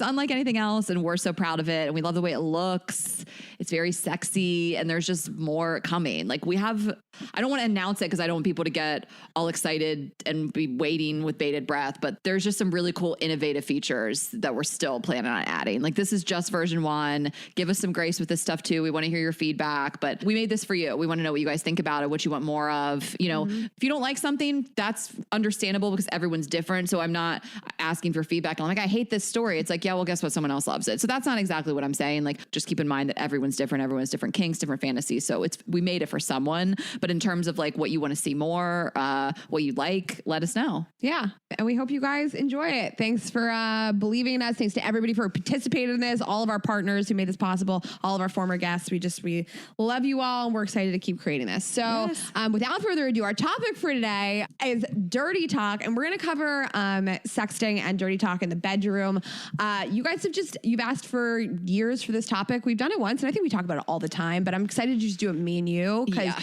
unlike anything else, and we're so proud of it, and we love the way it looks. It's very sexy, and there's just more coming. Like, I don't want to announce it because I don't want people to get all excited and be waiting with bated breath, but there's just some really cool innovative features that we're still planning on adding. Like, this is just version 1. Give us some grace with this stuff too. We want to hear your feedback, but we made this for you. We want to know what you guys think about it, what you want more of. If you don't like something, that's understandable because everyone's different. So I'm not asking for feedback. I'm like, I hate this story. It's like, yeah, well, guess what? Someone else loves it. So that's not exactly what I'm saying. Like, just keep in mind that everyone's different. Everyone's different kinks, different fantasies. So we made it for someone, but in terms of like what you want to see more, what you like, let us know. Yeah. And we hope you guys enjoy it. Thanks for believing in us. Thanks to everybody for participating in this. All of our partners who made this possible, all of our former guests. We love you all, and we're excited to keep creating this. So without further ado, our topic for today is dirty talk, and we're going to cover sexting and dirty talk in the bedroom. You guys you've asked for years for this topic. We've done it once, and I think we talk about it all the time, but I'm excited to just do it me and you, because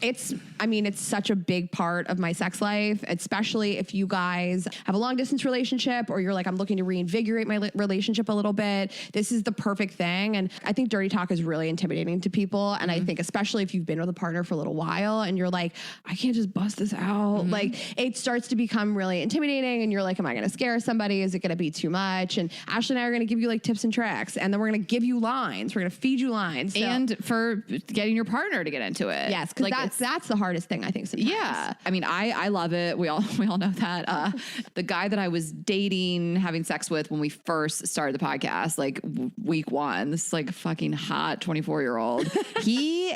it's such a big part of my sex life, especially if you guys have a long distance relationship or you're like, I'm looking to reinvigorate my relationship a little bit. This is the perfect thing. And I think dirty talk is really intimidating to people. And I think especially if you've been with a partner for a little while and you're like, I can't just bust this out. Like, it starts to become really intimidating, and you're like, am I going to scare somebody? Is it going to be too much? And Ashley and I are going to give you like tips and tricks, and then we're going to give you lines. We're going to feed you lines. So. And for getting your partner to get into it. Yes. Cause like that's the hardest thing, I think, sometimes. Yeah. I mean, I love it. We all know that. The guy that I was dating, having sex with when we first started the podcast, like week one, this like fucking hot 24-year-old, he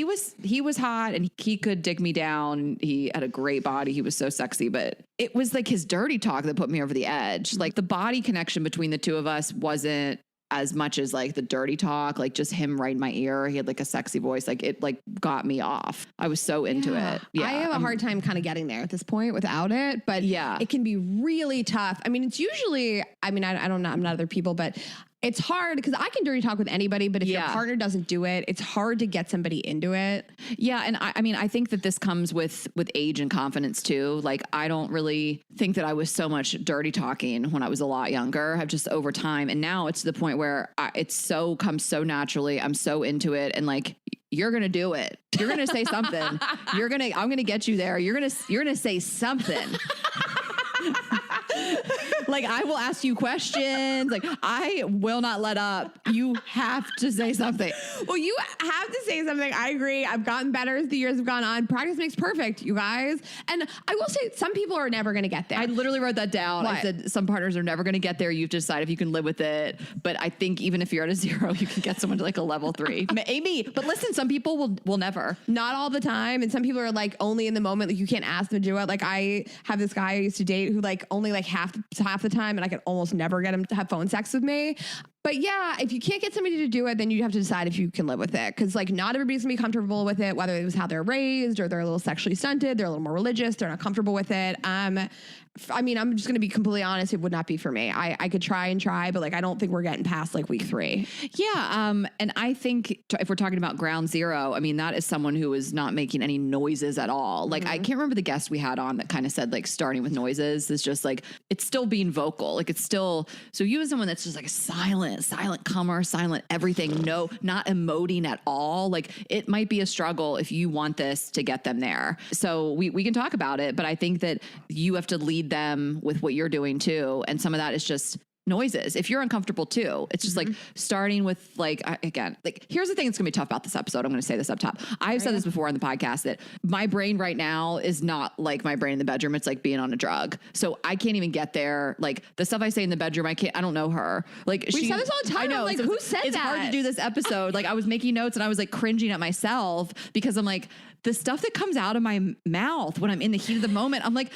was hot and he could dig me down. He had a great body. He was so sexy, but it was like his dirty talk that put me over the edge. Like the body connection between the two of us wasn't as much as like the dirty talk, like just him right in my ear. He had like a sexy voice. Like it like got me off. I was so into it. Yeah. I have a hard time kind of getting there at this point without it, but it can be really tough. I mean, it's usually, I don't know, I'm not other people, but it's hard because I can dirty talk with anybody, but if your partner doesn't do it, it's hard to get somebody into it. Yeah. And I think that this comes with age and confidence too. Like, I don't really think that I was so much dirty talking when I was a lot younger. I've just over time. And now it's to the point where it's comes so naturally. I'm so into it. And like, you're going to do it. You're going to say something. I'm going to get you there. You're going to say something. Like, I will ask you questions. Like, I will not let up. You have to say something. Well, you have to say something. I agree. I've gotten better as the years have gone on. Practice makes perfect, you guys. And I will say, some people are never going to get there. I literally wrote that down. What? I said, some partners are never going to get there. You have to decide if you can live with it. But I think even if you're at a 0, you can get someone to like a level 3. Maybe. But listen, some people will never. Not all the time. And some people are like only in the moment. Like, you can't ask them to do it. Like, I have this guy I used to date who like only like half the time, and I could almost never get him to have phone sex with me. But yeah, if you can't get somebody to do it, then you have to decide if you can live with it. Because like, not everybody's gonna be comfortable with it, whether it was how they're raised or they're a little sexually stunted, they're a little more religious, they're not comfortable with it. I'm just going to be completely honest. It would not be for me. I could try and try, but like, I don't think we're getting past like week 3. Yeah. And I think if we're talking about ground zero, I mean, that is someone who is not making any noises at all. Like, I can't remember the guest we had on that kind of said like starting with noises is just like, it's still being vocal. Like, it's still, so you as someone that's just like a silent comer, silent everything. No, not emoting at all. Like, it might be a struggle if you want this to get them there. So we can talk about it, but I think that you have to lead them with what you're doing too. And some of that is just noises. If you're uncomfortable too, it's just like starting with like, again, like, here's the thing that's gonna be tough about this episode. I'm going to say this up top. I've said this before on the podcast that my brain right now is not like my brain in the bedroom. It's like being on a drug. So I can't even get there. Like, the stuff I say in the bedroom, I don't know her. Like, we say this all the time. I know. Like, who said it's that? It's hard to do this episode. Like, I was making notes and I was like cringing at myself because I'm like, the stuff that comes out of my mouth when I'm in the heat of the moment, I'm like,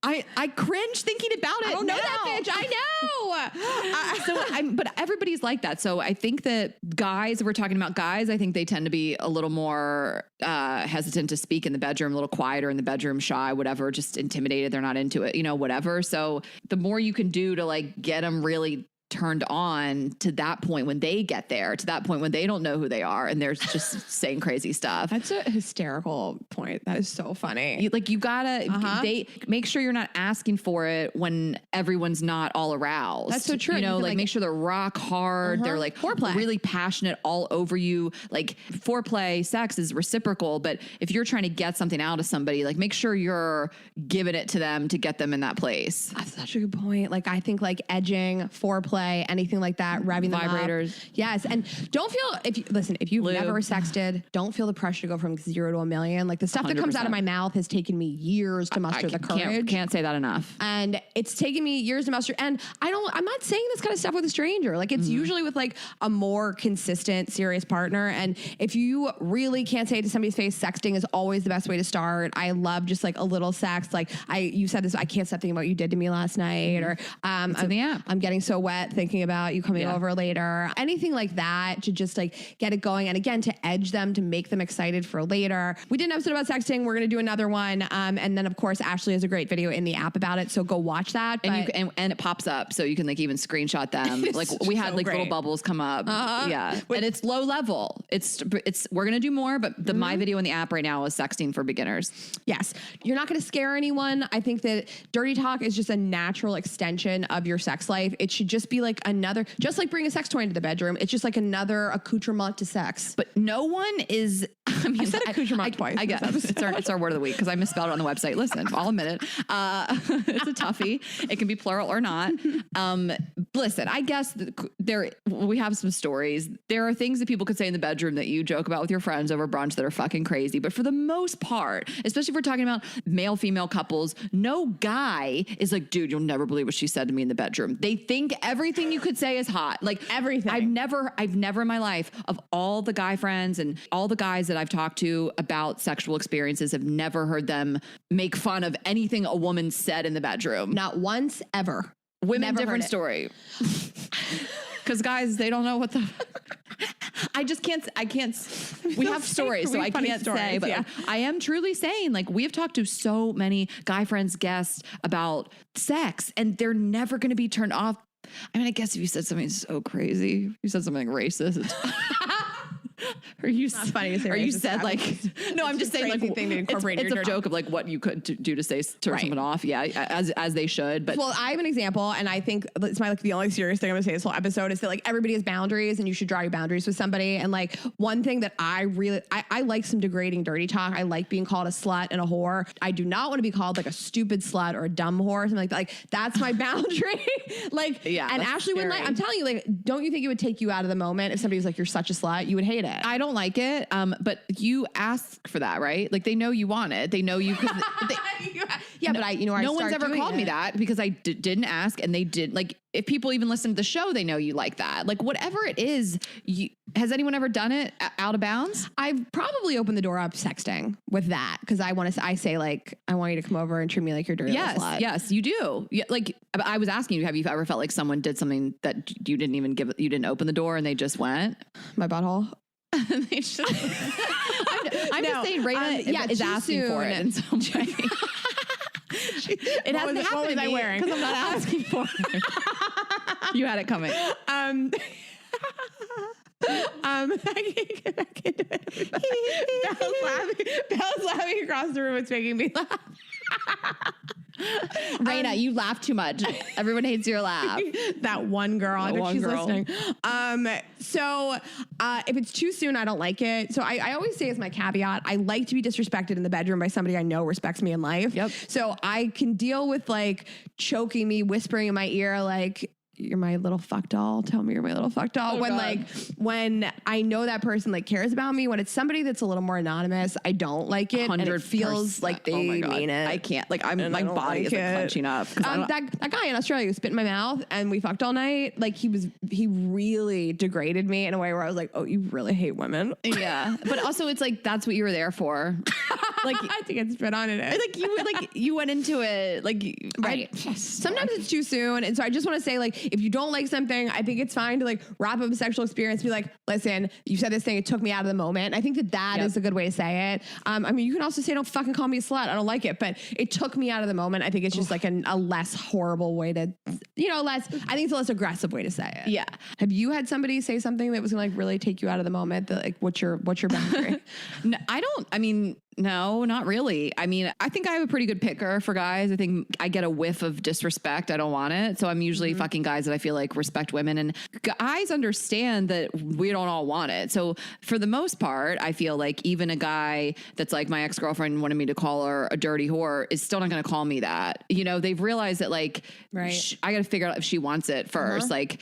I cringe thinking about it. I don't know that bitch. I know. But everybody's like that. So I think that guys, if we're talking about guys, I think they tend to be a little more hesitant to speak in the bedroom, a little quieter in the bedroom, shy, whatever, just intimidated. They're not into it, whatever. So the more you can do to like get them really turned on to that point when they get there, to that point when they don't know who they are and they're just saying crazy stuff. That's a hysterical point. That is so funny. You gotta, they make sure you're not asking for it when everyone's not all aroused. That's so true. Like make sure they're rock hard. They're like foreplay, really passionate all over you. Like, foreplay, sex is reciprocal, but if you're trying to get something out of somebody, like, make sure you're giving it to them to get them in that place. That's such a good point. Like, I think like edging, foreplay, anything like that, revving them vibrators. Up. Yes. And don't feel, if you've never sexted, don't feel the pressure to go from 0 to a million. Like, the stuff 100%. That comes out of my mouth has taken me years to muster the courage. Can't say that enough. And it's taken me years to muster. And I'm not saying this kind of stuff with a stranger. Like, it's usually with like a more consistent, serious partner. And if you really can't say it to somebody's face, sexting is always the best way to start. I love just like a little sex. Like, you said this, I can't stop thinking about what you did to me last night, or it's in the app. I'm getting so wet yet thinking about you coming over later. Anything like that to just like get it going. And again, to edge them, to make them excited for later. We did an episode about sexting. We're going to do another one. And then of course, Ashley has a great video in the app about it. So go watch that. And it pops up so you can like even screenshot them. Like we had like little bubbles come up. Yeah. And it's low level. We're going to do more, but my video in the app right now is sexting for beginners. Yes. You're not going to scare anyone. I think that dirty talk is just a natural extension of your sex life. It should just be like just like bring a sex toy into the bedroom. It's just like another accoutrement to sex. But no one is, I said accoutrement twice. I guess it's our word of the week because I misspelled it on the website. Listen, I'll admit it. It's a toughie. It can be plural or not. Listen, I guess we have some stories. There are things that people could say in the bedroom that you joke about with your friends over brunch that are fucking crazy. But for the most part, especially if we're talking about male-female couples, no guy is like, dude, you'll never believe what she said to me in the bedroom. They think everything you could say is hot. Like everything. I've never in my life, of all the guy friends and all the guys that I've talked to about sexual experiences, have never heard them make fun of anything a woman said in the bedroom. Not once ever. Women, different story. Because guys, they don't know what the... I can't, we have stories, so I can't say, but like, I am truly saying, like, we have talked to so many guy friends, guests about sex, and they're never going to be turned off. I mean, I guess if you said something so crazy, you said something racist, or you said like, no, I'm just saying like, thing to incorporate it's a joke of like what you could do to say turn someone off. Yeah. As they should. But well, I have an example, and I think it's the only serious thing I'm gonna say this whole episode is that like everybody has boundaries, and you should draw your boundaries with somebody. And like one thing that I like some degrading dirty talk. I like being called a slut and a whore. I do not want to be called like a stupid slut or a dumb whore or something like that. Like that's my boundary. Like, yeah. And Ashley wouldn't like, I'm telling you, like, don't you think it would take you out of the moment if somebody was like, you're such a slut? You would hate it. I don't like it. But you ask for that, right? Like they know you want it. They know you could. Yeah, but no one's ever called me that because I didn't ask, and they did. Like if people even listen to the show, they know you like that. Like whatever it is, has anyone ever done it out of bounds? I've probably opened the door up sexting with that because I say like, I want you to come over and treat me like you're dirty. Yes, you do. Yeah, like I was asking you, have you ever felt like someone did something that you didn't open the door and they just went? My butthole. They should. I'm just saying, Rayna is asking for it in some way. It hasn't happened to me because I'm not asking for it. You had it coming. I can't get back into it. Belle's laughing across the room. It's making me laugh. Rayna, you laugh too much. Everyone hates your laugh. That one girl. I bet she's listening. So if it's too soon, I don't like it. So I always say as my caveat, I like to be disrespected in the bedroom by somebody I know respects me in life. Yep. So I can deal with like choking me, whispering in my ear, like, you're my little fuck doll. Tell me you're my little fuck doll. When I know that person like cares about me, when it's somebody that's a little more anonymous, I don't like it. And it feels like they mean it. I can't, like, my body is like clenching up. That guy in Australia who spit in my mouth and we fucked all night, like he really degraded me in a way where I was like, oh, you really hate women. Yeah. But also it's like, that's what you were there for. Like I think it's spit on it. Like you went into it. Like, right. Sometimes it's too soon. And so I just want to say, like, if you don't like something, I think it's fine to like wrap up a sexual experience, be like, listen, you said this thing, it took me out of the moment. I think that is a good way to say it. I mean, you can also say, don't fucking call me a slut. I don't like it, but it took me out of the moment. I think it's just like a less horrible way to, I think it's a less aggressive way to say it. Yeah. Have you had somebody say something that was gonna like really take you out of the moment? That like, what's your boundary? No, not really. I mean, I think I have a pretty good picker for guys. I think I get a whiff of disrespect. I don't want it. So I'm usually fucking guys that I feel like respect women, and guys understand that we don't all want it. So for the most part, I feel like even a guy that's like my ex-girlfriend wanted me to call her a dirty whore is still not going to call me that. They've realized that like, I got to figure out if she wants it first. Like,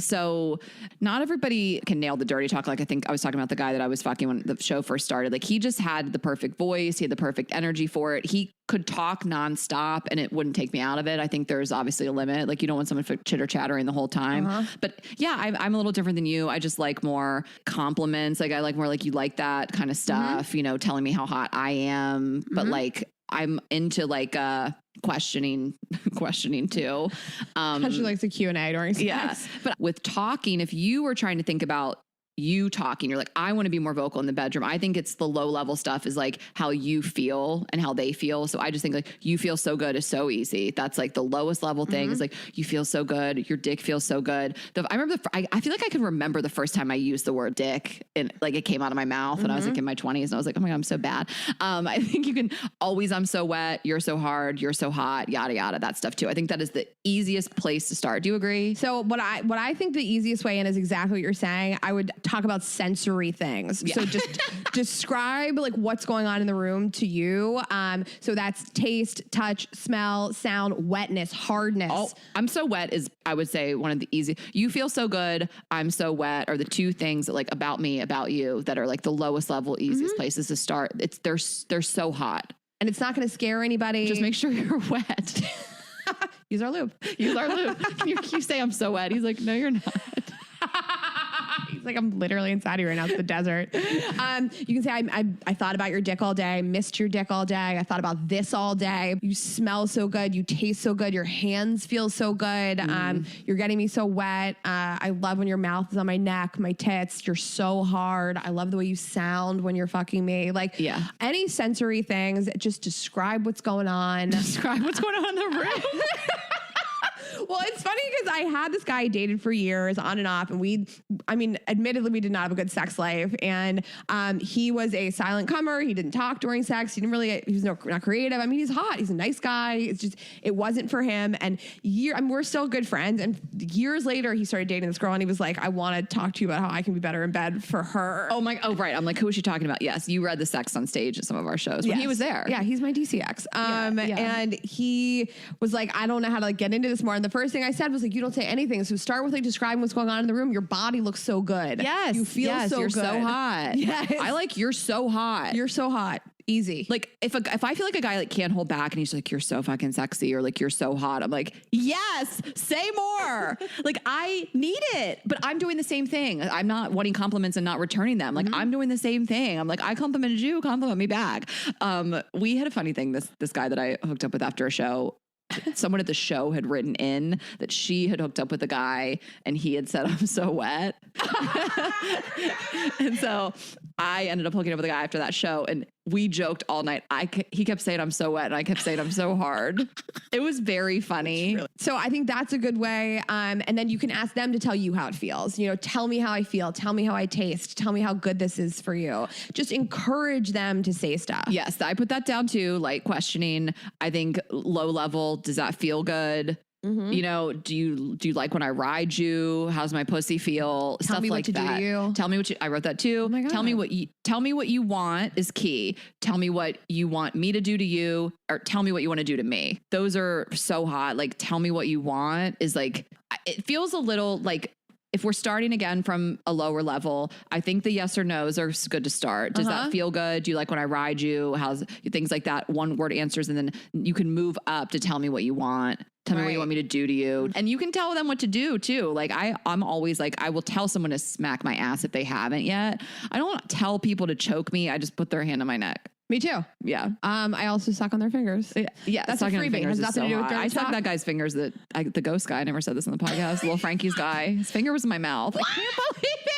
so not everybody can nail the dirty talk. Like I think I was talking about the guy that I was fucking when the show first started. Like he just had the perfect voice. He had the perfect energy for it. He could talk nonstop and it wouldn't take me out of it. I think there's obviously a limit. Like you don't want someone chitter chattering the whole time. But yeah, I'm a little different than you. I just like more compliments. Like I like more like you like that kind of stuff, telling me how hot I am. But like, I'm into like questioning too. She likes a Q&A during sex. Yeah. But with talking, if you were trying to think about you talking, you're like, I want to be more vocal in the bedroom. I think it's the low level stuff is like how you feel and how they feel. So I just think like you feel so good is so easy. That's like the lowest level thing is like, you feel so good. Your dick feels so good. I remember I feel like I can remember the first time I used the word dick and like it came out of my mouth when I was like in my 20s and I was like, oh my God, I'm so bad. I think you can always, I'm so wet. You're so hard. You're so hot, yada, yada, that stuff too. I think that is the easiest place to start. Do you agree? So what I think the easiest way in is exactly what you're saying. I would talk about sensory things. Yeah. So just describe like what's going on in the room to you. So that's taste, touch, smell, sound, wetness, hardness. Oh, I'm so wet is, I would say, one of the easy. You feel so good. I'm so wet are the two things that like about me, about you that are like the lowest level, easiest places to start. They're so hot. And it's not going to scare anybody. Just make sure you're wet. Use our lube. Use our lube. You say I'm so wet. He's like, no, you're not. He's like, I'm literally inside of you right now. It's the desert. You can say, I thought about your dick all day. I missed your dick all day. I thought about this all day. You smell so good. You taste so good. Your hands feel so good. You're getting me so wet. I love when your mouth is on my neck, my tits. You're so hard. I love the way you sound when you're fucking me. Like any sensory things, just describe what's going on. Describe what's going on in the room. Well, it's funny because I had this guy I dated for years on and off, and admittedly, we did not have a good sex life. And he was a silent comer. He didn't talk during sex. He was not creative. I mean, he's hot. He's a nice guy. It's just, it wasn't for him. And we're still good friends. And years later, he started dating this girl, and he was like, I want to talk to you about how I can be better in bed for her. Oh, right. I'm like, who is she talking about? Yes, you read the sex on stage at some of our shows when he was there. Yeah, he's my DCX. And he was like, I don't know how to like get into this more. And the first thing I said was like, you don't say anything. So start with like describing what's going on in the room. Your body looks so good. Yes. You feel so you're good. so hot. Yes. I like, you're so hot. You're so hot. Easy. Like if I feel like a guy like can't hold back and he's like, you're so fucking sexy or like, you're so hot. I'm like, yes, say more. Like I need it, but I'm doing the same thing. I'm not wanting compliments and not returning them. Like I'm doing the same thing. I'm like, I complimented you, compliment me back. We had a funny thing. This guy that I hooked up with after a show, someone at the show had written in that she had hooked up with a guy and he had said, I'm so wet. And so I ended up hooking up with a guy after that show and we joked all night. He kept saying I'm so wet and I kept saying I'm so hard. It was very funny. So I think that's a good way. And then you can ask them to tell you how it feels. You know, tell me how I feel. Tell me how I taste. Tell me how good this is for you. Just encourage them to say stuff. Yes, I put that down too. Like questioning. I think low level. Does that feel good? You know, do you like when I ride you? How's my pussy feel? Tell Stuff me like what to that. do to you. Tell me what I wrote that too. Oh my God. Tell me what you want is key. Tell me what you want me to do to you, or tell me what you want to do to me. Those are so hot. Like, tell me what you want is like, it feels a little like, if we're starting again from a lower level, I think the yes or no's are good to start. Does that feel good? Do you like when I ride you? How's things like that? One word answers. And then you can move up to tell me what you want. Tell me what you want me to do to you. And you can tell them what to do too. Like I'm always like, I will tell someone to smack my ass if they haven't yet. I don't tell people to choke me. I just put their hand on my neck. Me too. Yeah. I also suck on their fingers. Yeah. That's a freebie. It has nothing to do with dirty I suck talk. that guy's fingers the ghost guy. I never said this in the podcast. Little Frankie's guy. His finger was in my mouth. I can't believe it.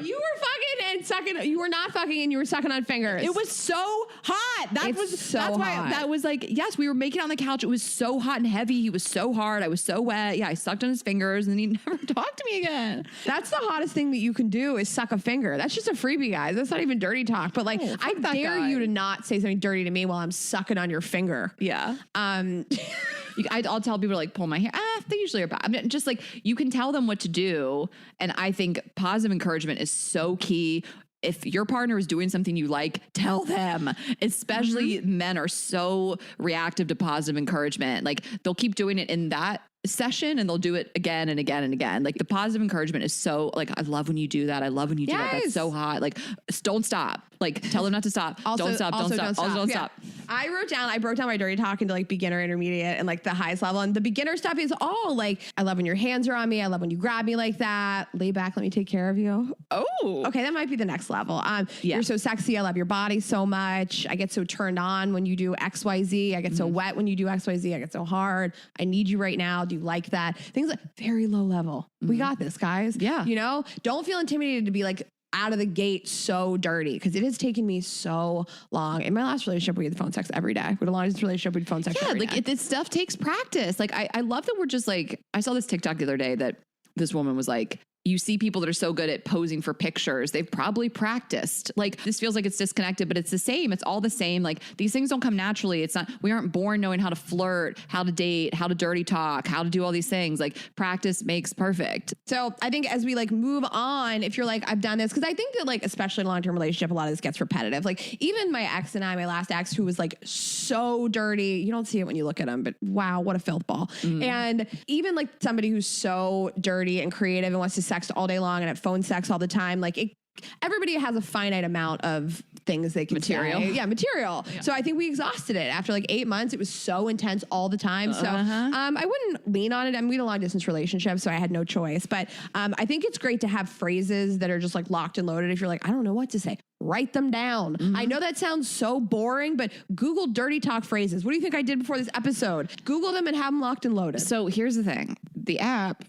You were fucking and sucking. You were not fucking and you were sucking on fingers. It was so hot. That's hot. why that was like, yes, we were making on the couch. It was so hot and heavy. He was so hard. I was so wet. Yeah. I sucked on his fingers and he never talked to me again. That's the hottest thing that you can do is suck a finger. That's just a freebie, guys. That's not even dirty talk. But like, I dare you to not say something dirty to me while I'm sucking on your finger. Yeah. I'll tell people to like pull my hair. They usually are bad. I mean, just like you can tell them what to do. And I think positive encouragement is so key. If your partner is doing something you like, tell them. Especially men are so reactive to positive encouragement. Like they'll keep doing it in that session and they'll do it again and again and again. Like the positive encouragement is so like, I love when you do that. I love when you do that. That's so hot. Like don't stop. Like tell them not to stop. Also, don't stop. also Don't stop. don't Also don't stop. stop. I broke down my dirty talk into like beginner, intermediate, and like the highest level. And the beginner stuff is all like, I love when your hands are on me. I love when you grab me like that. Lay back, let me take care of you. Oh, okay. That might be the next level. You're so sexy. I love your body so much. I get so turned on when you do XYZ. I get so wet when you do XYZ. I get so hard. I need you right now. Do you like that? Things like very low level. We got this, guys. Yeah. You know, don't feel intimidated to be like out of the gate so dirty, because it has taken me so long. In my last relationship, we had phone sex every day. With a long distance relationship, we had phone sex every day. This stuff takes practice. Like I love that we're just like, I saw this TikTok the other day that this woman was like, you see people that are so good at posing for pictures, they've probably practiced. Like this feels like it's disconnected, but it's the same. It's all the same. Like these things don't come naturally. It's not, we aren't born knowing how to flirt, how to date, how to dirty talk, how to do all these things. Like practice makes perfect. So I think as we like move on, if you're like, I've done this, because I think that like, especially in a long-term relationship, a lot of this gets repetitive. Like even my ex and I, my last ex, who was like so dirty, you don't see it when you look at him, but wow, what a filth ball. And even like somebody who's so dirty and creative and wants to sex all day long and have phone sex all the time, like everybody has a finite amount of things they can material. say. Yeah, material. Yeah. So I think we exhausted it after like 8 months. It was so intense all the time. So I wouldn't lean on it. I mean, we had a long distance relationship, so I had no choice. But I think it's great to have phrases that are just like locked and loaded. If you're like, I don't know what to say, write them down. I know that sounds so boring, but Google dirty talk phrases. What do you think I did before this episode? Google them and have them locked and loaded. So here's the thing. The app,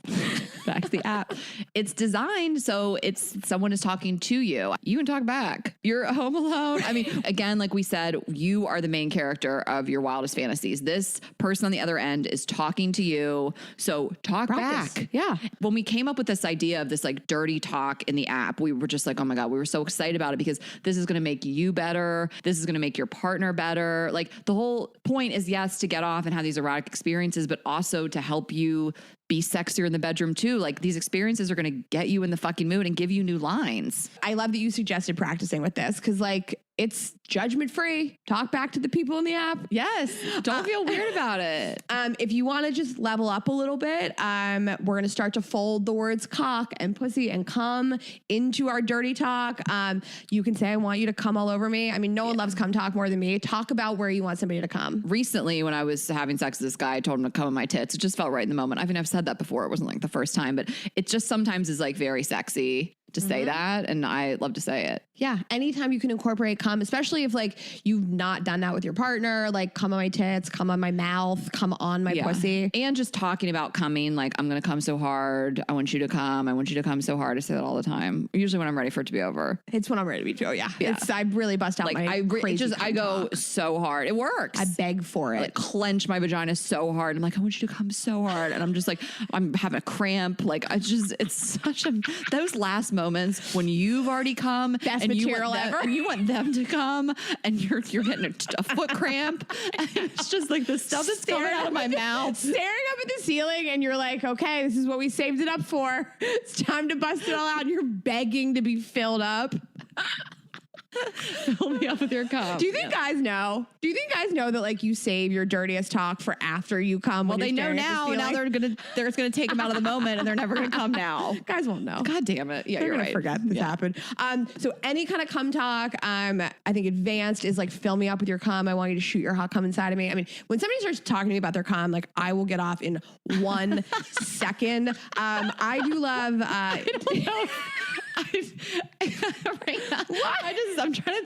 back to the app, it's designed so it's someone is talking to you. You can talk back. You're home alone. I mean, again, like we said, you are the main character of your wildest fantasies. This person on the other end is talking to you. So talk back. Yeah. When we came up with this idea of this like dirty talk in the app, we were just like, oh my God, we were so excited about it because this is going to make you better. This is going to make your partner better. Like the whole point is, yes, to get off and have these erotic experiences, but also to help you be sexier in the bedroom too. Like these experiences are going to get you in the fucking mood and give you new lines. I love that you suggested practicing with this, because like it's judgment free. Talk back to the people in the app. Yes. Don't feel weird about it. If you want to just level up a little bit, we're going to start to fold the words cock and pussy and cum into our dirty talk. You can say, I want you to come all over me. I mean, no one loves cum talk more than me. Talk about where you want somebody to come. Recently, when I was having sex with this guy, I told him to come on my tits. It just felt right in the moment. I mean, I've said that before. It wasn't like the first time, but it just sometimes is like very sexy to say that. And I love to say it. Yeah. Anytime you can incorporate cum, especially if like you've not done that with your partner, like come on my tits, come on my mouth, come on my pussy. And just talking about coming, like I'm going to come so hard. I want you to come. I want you to come so hard. I say that all the time. Usually when I'm ready for it to be over. It's when I'm ready to be over. Yeah. I really bust out like my crazy I go so hard. It works. I beg for it. I like clench my vagina so hard. I'm like, I want you to come so hard. And I'm just like, I'm having a cramp. Like it's such those last moments when you've already come. Best material ever. And you want them to come and you're getting a foot cramp. And it's just like the stuff that's coming out of my mouth. Staring up at the ceiling and you're like, okay, this is what we saved it up for. It's time to bust it all out. And you're begging to be filled up. Fill me up with your cum. Do you think guys know? Do you think guys know that like you save your dirtiest talk for after you come? Well, they know now. Now they're gonna take them out of the moment, and they're never gonna come now. Guys won't know. God damn it! Yeah, they're you're gonna right. Forget this happened. So any kind of cum talk, I think advanced is like fill me up with your cum. I want you to shoot your hot cum inside of me. I mean, when somebody starts talking to me about their cum, like I will get off in 1 second. I do love. I don't know.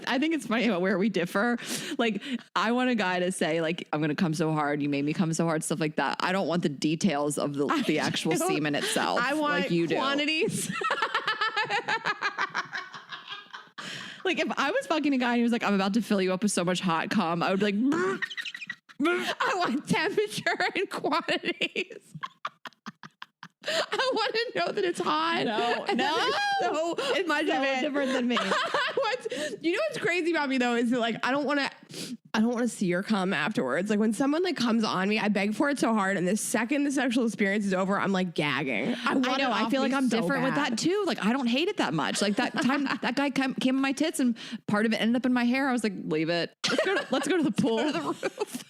I think it's funny about where we differ. Like, I want a guy to say, like, I'm going to come so hard. You made me come so hard, stuff like that. I don't want the details of the actual semen itself. I want like you quantities. Like, if I was fucking a guy and he was like, I'm about to fill you up with so much hot cum, I would be like, I want temperature and quantities. I want to know that it's hot. No, it's much so different than me. You know what's crazy about me though is that like I don't want to see your cum afterwards. Like when someone like comes on me, I beg for it so hard, and the second the sexual experience is over, I'm like gagging. I know. I feel like I'm so different with that too. Like I don't hate it that much. Like that time that guy came on my tits and part of it ended up in my hair. I was like, leave it. Let's go to the pool. Go to the roof.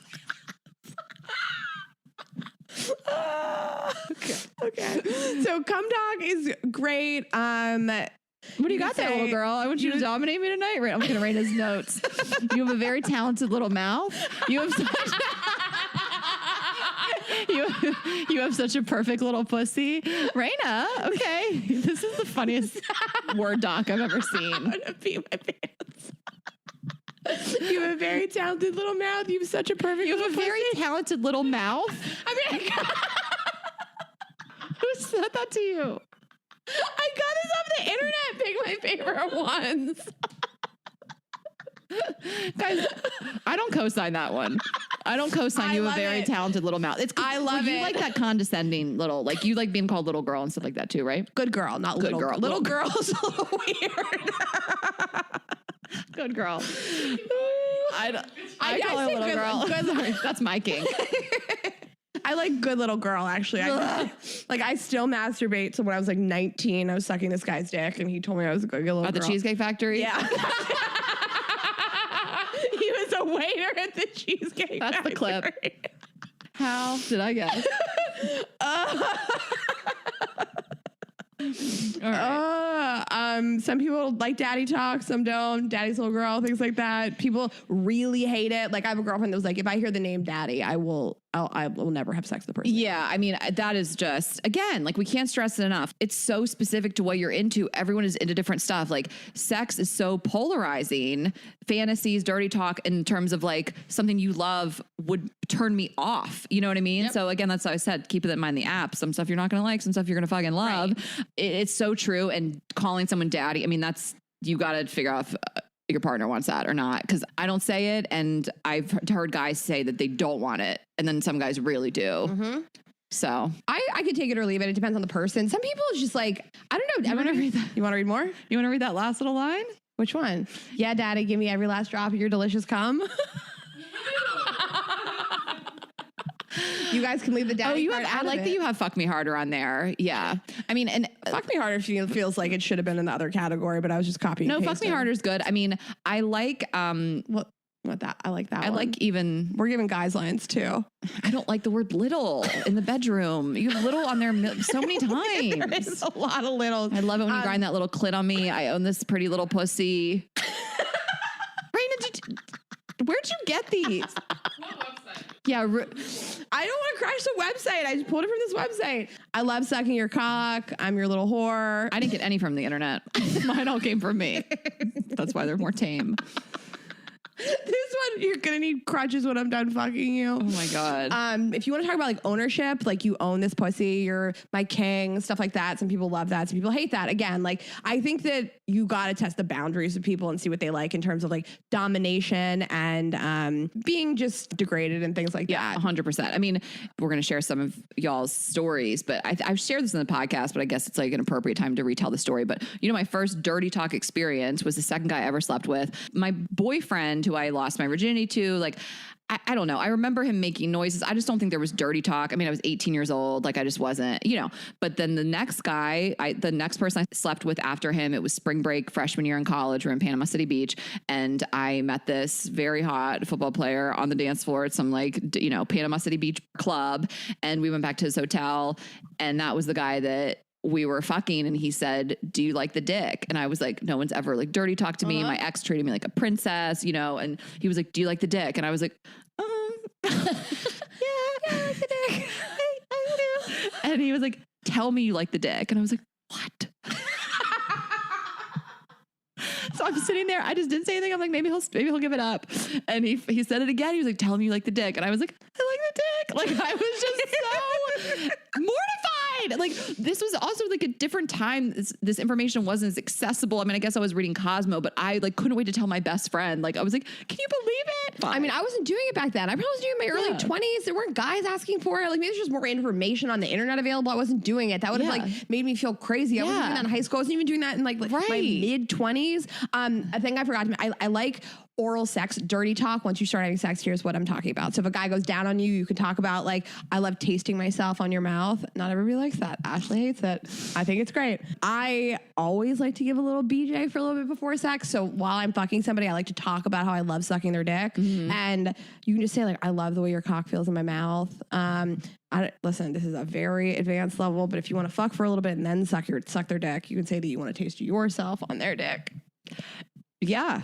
Okay. So cum talk is great. What do you got there, little girl? I want you to dominate me tonight. I'm looking at Rayna's notes. You have a very talented little mouth. You have such you have such a perfect little pussy. Rayna, okay. This is the funniest Word doc I've ever seen. I'm gonna pee my pants. You have a very talented little mouth. You have such a perfect You have a very talented little mouth. I mean, Who said that to you? I got this off the internet. Pick my favorite ones. Guys, I don't co-sign that one. I don't co-sign you have a very talented little mouth. I love it. You like that condescending little, like you like being called little girl and stuff like that too, right? Good girl, not Good little girl. Little girl's a little weird. Good girl. I call her say little good- girl. good- That's my king. I like good little girl, actually. I still masturbate. So when I was like 19, I was sucking this guy's dick and he told me I was a good little girl. At the Cheesecake Factory? Yeah. He was a waiter at the Cheesecake That's Factory. the clip. How did I guess? All right. Some people like daddy talk, some don't. Daddy's little girl, things like that. People really hate it. Like I have a girlfriend that was like, if I hear the name daddy, I will never have sex with the person. Yeah, I mean, that is just, again, like we can't stress it enough. It's so specific to what you're into. Everyone is into different stuff. Like sex is so polarizing. Fantasies, dirty talk in terms of like something you love would turn me off. You know what I mean? Yep. So again, that's how I said, keep it in mind the app. Some stuff you're not going to like, some stuff you're going to fucking love. Right. It's so true. And calling someone daddy, I mean, you got to figure out if your partner wants that or not. Cause I don't say it. And I've heard guys say that they don't want it. And then some guys really do. Mm-hmm. So I could take it or leave it. It depends on the person. Some people is just like, I don't know. You want to read that? You want to read more? You want to read that last little line? Which one? Yeah, daddy, give me every last drop of your delicious cum. You guys can leave the daddy part out. I like that you have fuck me harder on there. Yeah. I mean, and fuck me harder feels like it should have been in the other category, but I was just copying. No, fuck me harder is good. I mean, I like, what that? I like that. I one. like even. We're giving guys lines too. I don't like the word little in the bedroom. You have little on there so many times. There is a lot of littles. I love it when you grind that little clit on me. I own this pretty little pussy. Rayna, where'd you get these? What website? Yeah, I don't want to crash the website. I just pulled it from this website. I love sucking your cock. I'm your little whore. I didn't get any from the internet. Mine all came from me. That's why they're more tame. This one, you're gonna need crutches when I'm done fucking you. Oh my God. If you want to talk about like ownership, like you own this pussy, you're my king, stuff like that. Some people love that. Some people hate that. Again, like I think that you got to test the boundaries of people and see what they like in terms of like domination and being just degraded and things like that. 100%. I mean, we're going to share some of y'all's stories, but I've shared this in the podcast, but I guess it's like an appropriate time to retell the story. But you know, my first dirty talk experience was the second guy I ever slept with. My boyfriend, who I lost my virginity to, like, I don't know. I remember him making noises. I just don't think there was dirty talk. I mean, I was 18 years old. Like I just wasn't, you know, but then the next guy, the next person I slept with after him, it was spring break, freshman year in college. We're in Panama City Beach. And I met this very hot football player on the dance floor at some like, you know, Panama City Beach club. And we went back to his hotel. And that was the guy that we were fucking, and he said, "Do you like the dick?" And I was like, no one's ever like dirty talked to me. My ex treated me like a princess, you know, and he was like, "Do you like the dick?" And I was like, yeah, I like the dick. I do. And he was like, "Tell me you like the dick." And I was like, what? So I'm sitting there. I just didn't say anything. I'm like, maybe he'll give it up. And he said it again. He was like, "Tell me you like the dick." And I was like, "I like the dick." Like I was just so mortified. Like this was also like a different time. This information wasn't as accessible. I mean, I guess I was reading Cosmo, but I like couldn't wait to tell my best friend. Like I was like, "Can you believe it?" Fine. I mean, I wasn't doing it back then. I probably was doing it in my early 20s. There weren't guys asking for it. Like maybe there's just more information on the internet available. I wasn't doing it. That would have like made me feel crazy. I wasn't doing that in high school. I wasn't even doing that in like my mid 20s. A thing I forgot to mention, I like oral sex, dirty talk. Once you start having sex, here's what I'm talking about. So if a guy goes down on you, you can talk about like, I love tasting myself on your mouth. Not everybody likes that. Ashley hates it. I think it's great. I always like to give a little BJ for a little bit before sex. So while I'm fucking somebody, I like to talk about how I love sucking their dick. And you can just say like, I love the way your cock feels in my mouth. Listen, this is a very advanced level, but if you want to fuck for a little bit and then suck their dick, you can say that you want to taste yourself on their dick. Yeah.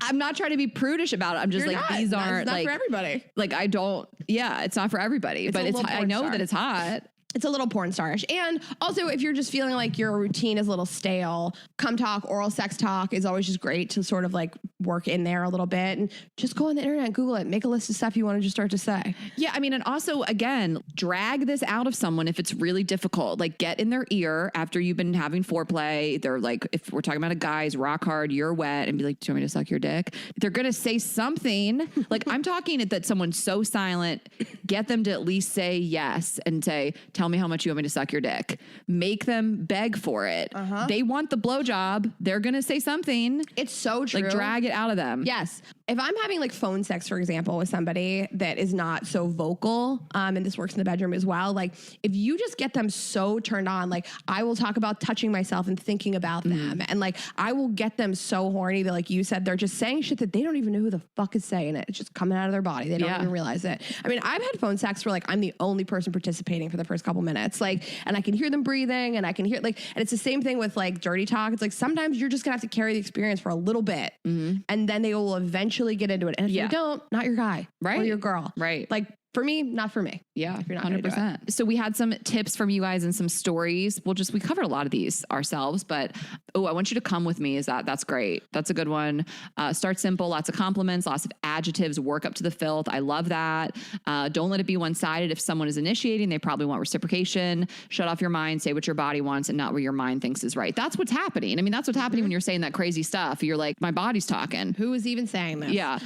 I'm not trying to be prudish about it. I'm just these aren't not for everybody. Like it's not for everybody, but I know that it's hot. It's a little porn starish. And also, if you're just feeling like your routine is a little stale, cum talk, oral sex talk is always just great to sort of like work in there a little bit and just go on the internet, Google it, make a list of stuff you want to just start to say. Yeah. I mean, and also, again, drag this out of someone if it's really difficult. Like get in their ear after you've been having foreplay. They're like, if we're talking about a guy's rock hard, you're wet, and be like, do you want me to suck your dick? They're going to say something. Like I'm talking that someone's so silent, get them to at least say yes and say, tell me how much you want me to suck your dick. Make them beg for it. They want the blowjob. They're going to say something. It's so true. Like drag it out of them. Yes. If I'm having like phone sex, for example, with somebody that is not so vocal, and this works in the bedroom as well, like if you just get them so turned on, like I will talk about touching myself and thinking about them. And like, I will get them so horny that like you said, they're just saying shit that they don't even know who the fuck is saying it. It's just coming out of their body. They don't even realize it. I mean, I've had phone sex where like I'm the only person participating for the first couple minutes. Like, and I can hear them breathing and I can hear like, and it's the same thing with like dirty talk. It's like, sometimes you're just gonna have to carry the experience for a little bit and then they will eventually get into it. And if you don't, not your guy or your girl. Right. Like for me, not for me. Yeah, if you're not 100%. So we had some tips from you guys and some stories. We covered a lot of these ourselves, but I want you to come with me. That's great. That's a good one. Start simple, lots of compliments, lots of adjectives, work up to the filth. I love that. Don't let it be one-sided. If someone is initiating, they probably want reciprocation. Shut off your mind, say what your body wants and not what your mind thinks is right. That's what's happening. I mean, that's what's happening when you're saying that crazy stuff. You're like, my body's talking. Who is even saying this? Yeah.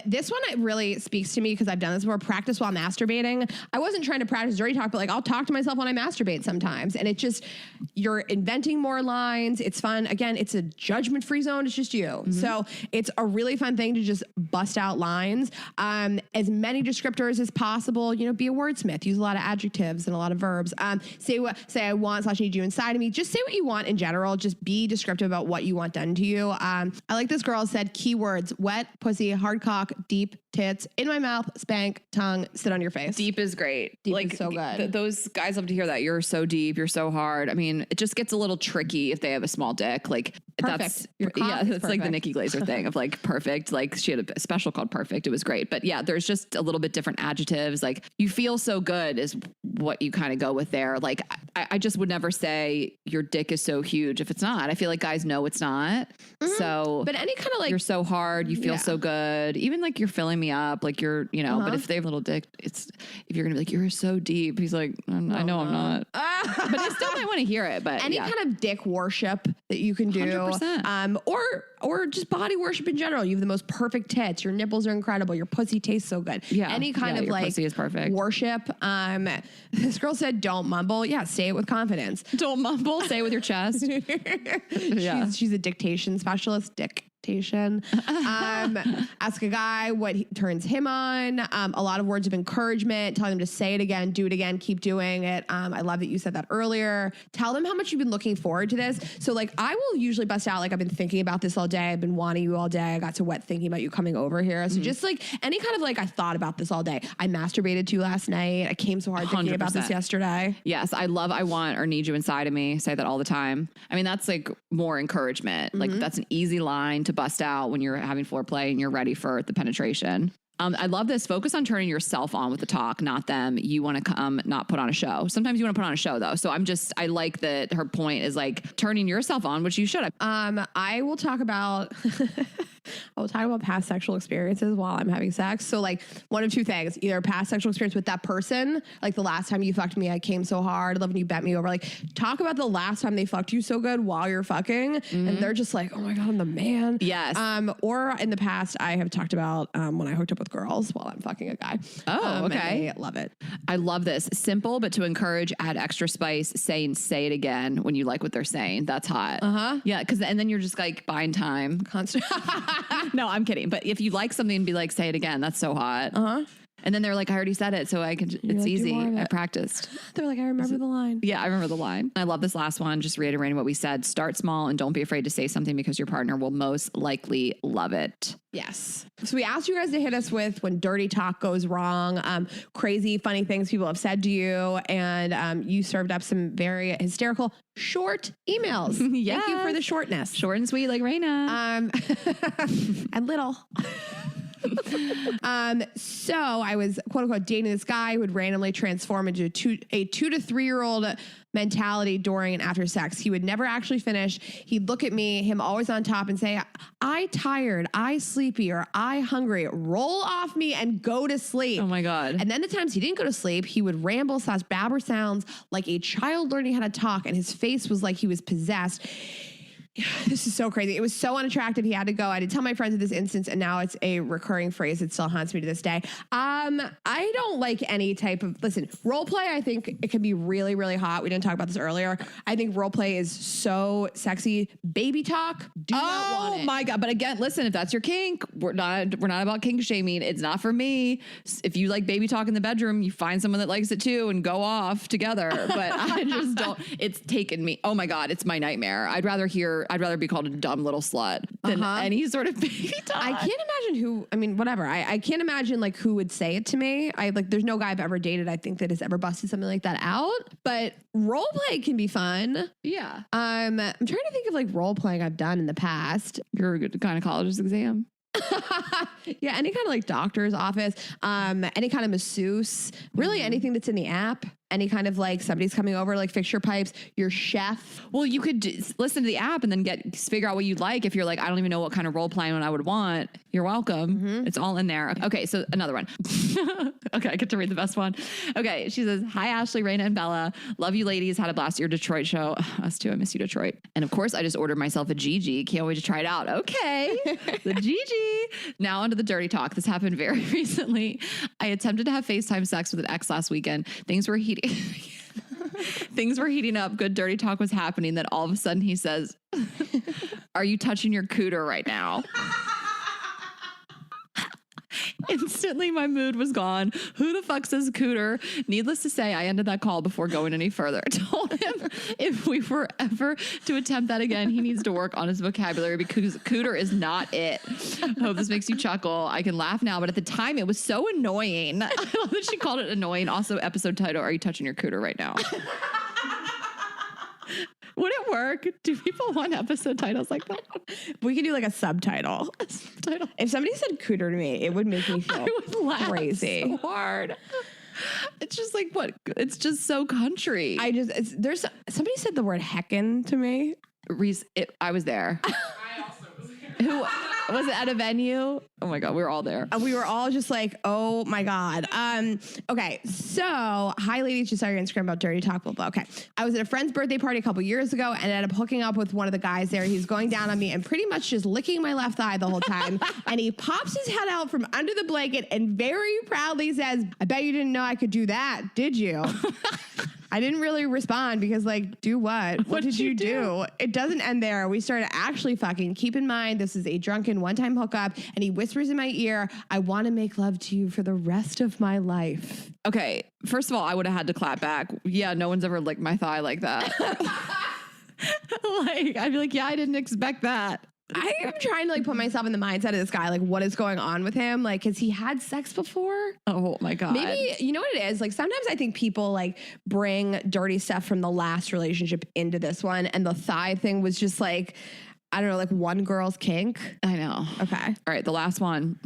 This one, it really speaks to me because I've done this before. Practice while masturbating. I wasn't trying to practice dirty talk, but like I'll talk to myself when I masturbate sometimes. And it just, you're inventing more lines. It's fun. Again, it's a judgment-free zone. It's just you. So it's a really fun thing to just bust out lines. As many descriptors as possible, be a wordsmith, use a lot of adjectives and a lot of verbs. Say I want/need you inside of me. Just say what you want in general. Just be descriptive about what you want done to you. I like this girl said keywords: wet, pussy, hard cock, deep, tits, in my mouth, spank, tongue, sit on your face. Deep is great. Deep is so good. Those guys love to hear that. You're so deep. You're so hard. I mean, it just gets a little tricky if they have a small dick. Like perfect. That's like the Nikki Glaser thing of like perfect. Like she had a special called Perfect. It was great. But yeah, there's just a little bit different adjectives. Like you feel so good is what you kind of go with there. Like I just would never say your dick is so huge if it's not. I feel like guys know it's not. So, but any kind of like, you're so hard. You feel so good. Even like you're filling me up. Like you're, but if they have a little dick, if you're going to be like, you're so deep. He's like, I know I'm not. But I still might want to hear it. But any kind of dick worship that you can do. 100%. Or just body worship in general. You have the most perfect tits. Your nipples are incredible. Your pussy tastes so good. Yeah. Any kind of your like pussy is perfect. Worship. This girl said, don't mumble. Yeah. Say it with confidence. Don't mumble. Say it with your chest. She's a dictation specialist. Ask a guy what turns him on. A lot of words of encouragement, telling them to say it again, do it again, keep doing it. I love that you said that earlier. Tell them how much you've been looking forward to this. So like, I will usually bust out, like, I've been thinking about this all day. I've been wanting you all day. I got so wet thinking about you coming over here. So just like any kind of like, I thought about this all day. I masturbated to you last night. I came so hard thinking 100%. about this yesterday. Yes. I want, or need you inside of me. Say that all the time. I mean, that's like more encouragement. Like that's an easy line to bust out when you're having foreplay and you're ready for the penetration. I love this. Focus on turning yourself on with the talk, not them. You want to come, not put on a show. Sometimes you want to put on a show though. So I like that her point is like turning yourself on, which you should. I will talk about, I'll talk about past sexual experiences while I'm having sex. So like one of two things, either past sexual experience with that person, like the last time you fucked me, I came so hard, I love when you bent me over. Like talk about the last time they fucked you so good while you're fucking and they're just like, oh my God, I'm the man. Yes. Or in the past, I have talked about when I hooked up with girls while I'm fucking a guy. Oh, okay. I love it. I love this. Simple, but to encourage, add extra spice, say it again when you like what they're saying. That's hot. Yeah, and then you're just like buying time. Constant. No, I'm kidding. But if you like something and be like, say it again, that's so hot. And then they're like, I already said it, so I can. It's easy. I practiced. They're like, I remember the line. Yeah, I remember the line. I love this last one. Just reiterating what we said. Start small and don't be afraid to say something because your partner will most likely love it. Yes. So we asked you guys to hit us with when dirty talk goes wrong, crazy, funny things people have said to you, and you served up some very hysterical short emails. Yes. Thank you for the shortness. Short and sweet like Rayna. And little. So I was quote unquote dating this guy who would randomly transform into a 2 to 3 year old mentality during and after sex. He would never actually finish. He'd look at me, him always on top, and say, I tired, I sleepy, or I hungry, roll off me and go to sleep. Oh my God. And then the times he didn't go to sleep, he would ramble / babber sounds like a child learning how to talk, and his face was like he was possessed. This is so crazy. It was so unattractive. He had to go. I did tell my friends in this instance, and now it's a recurring phrase that still haunts me to this day. I don't like any type of, listen, role play. I think it can be really, really hot. We didn't talk about this earlier. I think role play is so sexy. Baby talk, do not want it. Oh my God. But again, listen, if that's your kink, we're not about kink shaming. It's not for me. If you like baby talk in the bedroom, you find someone that likes it too and go off together. But I just don't, it's taken me. Oh my God. It's my nightmare. I'd rather be called a dumb little slut than any sort of baby talk. I can't imagine whatever. I can't imagine like who would say it to me. There's no guy I've ever dated, I think, that has ever busted something like that out. But role play can be fun. Yeah. I'm trying to think of like role playing I've done in the past. Your gynecologist exam. Yeah, any kind of like doctor's office, any kind of masseuse, really anything that's in the app. Any kind of like somebody's coming over, like fix your pipes, your chef. Well, you could listen to the app and then figure out what you'd like. If you're like, I don't even know what kind of role playing I would want. You're welcome. It's all in there. Okay. So another one. Okay. I get to read the best one. Okay. She says, hi, Ashley, Rayna, and Bella. Love you ladies. Had a blast at your Detroit show. Us too. I miss you, Detroit. And of course I just ordered myself a GG. Can't wait to try it out. Okay. The GG. Now onto the dirty talk. This happened very recently. I attempted to have FaceTime sex with an ex last weekend. Things were heating up. Good dirty talk was happening. Then all of a sudden he says, are you touching your cooter right now? Instantly, my mood was gone. Who the fuck says cooter? Needless to say, I ended that call before going any further. I told him if we were ever to attempt that again, he needs to work on his vocabulary because cooter is not it. I hope this makes you chuckle. I can laugh now, but at the time it was so annoying. I love that she called it annoying. Also, episode title, are you touching your cooter right now? Would it work? Do people want episode titles like that? We could do like a subtitle. If somebody said cooter to me, it would make me feel crazy. So hard. It's just like, what? It's just so country. Somebody said the word heckin' to me. I was there. I also was there. Who was it at a venue? Oh my God, we were all there. We were all just like, oh my God. Okay, so hi ladies, just saw your Instagram about dirty talk, blah, blah. Okay, I was at a friend's birthday party a couple years ago and ended up hooking up with one of the guys there. He's going down on me and pretty much just licking my left eye the whole time. And he pops his head out from under the blanket and very proudly says, I bet you didn't know I could do that, did you? I didn't really respond because like, do what? What did you do? It doesn't end there. We started actually fucking. Keep in mind, this is a drunken one-time hookup, and he whispers in my ear, I want to make love to you for the rest of my life. Okay, first of all, I would have had to clap back. Yeah, no one's ever licked my thigh like that. Like, I'd be like, yeah, I didn't expect that. I am trying to like put myself in the mindset of this guy. Like, what is going on with him? Like, has he had sex before? Oh my God. Maybe, you know what it is? Like, sometimes I think people like bring dirty stuff from the last relationship into this one. And the thigh thing was just like, I don't know, like one girl's kink? I know. Okay. All right, the last one.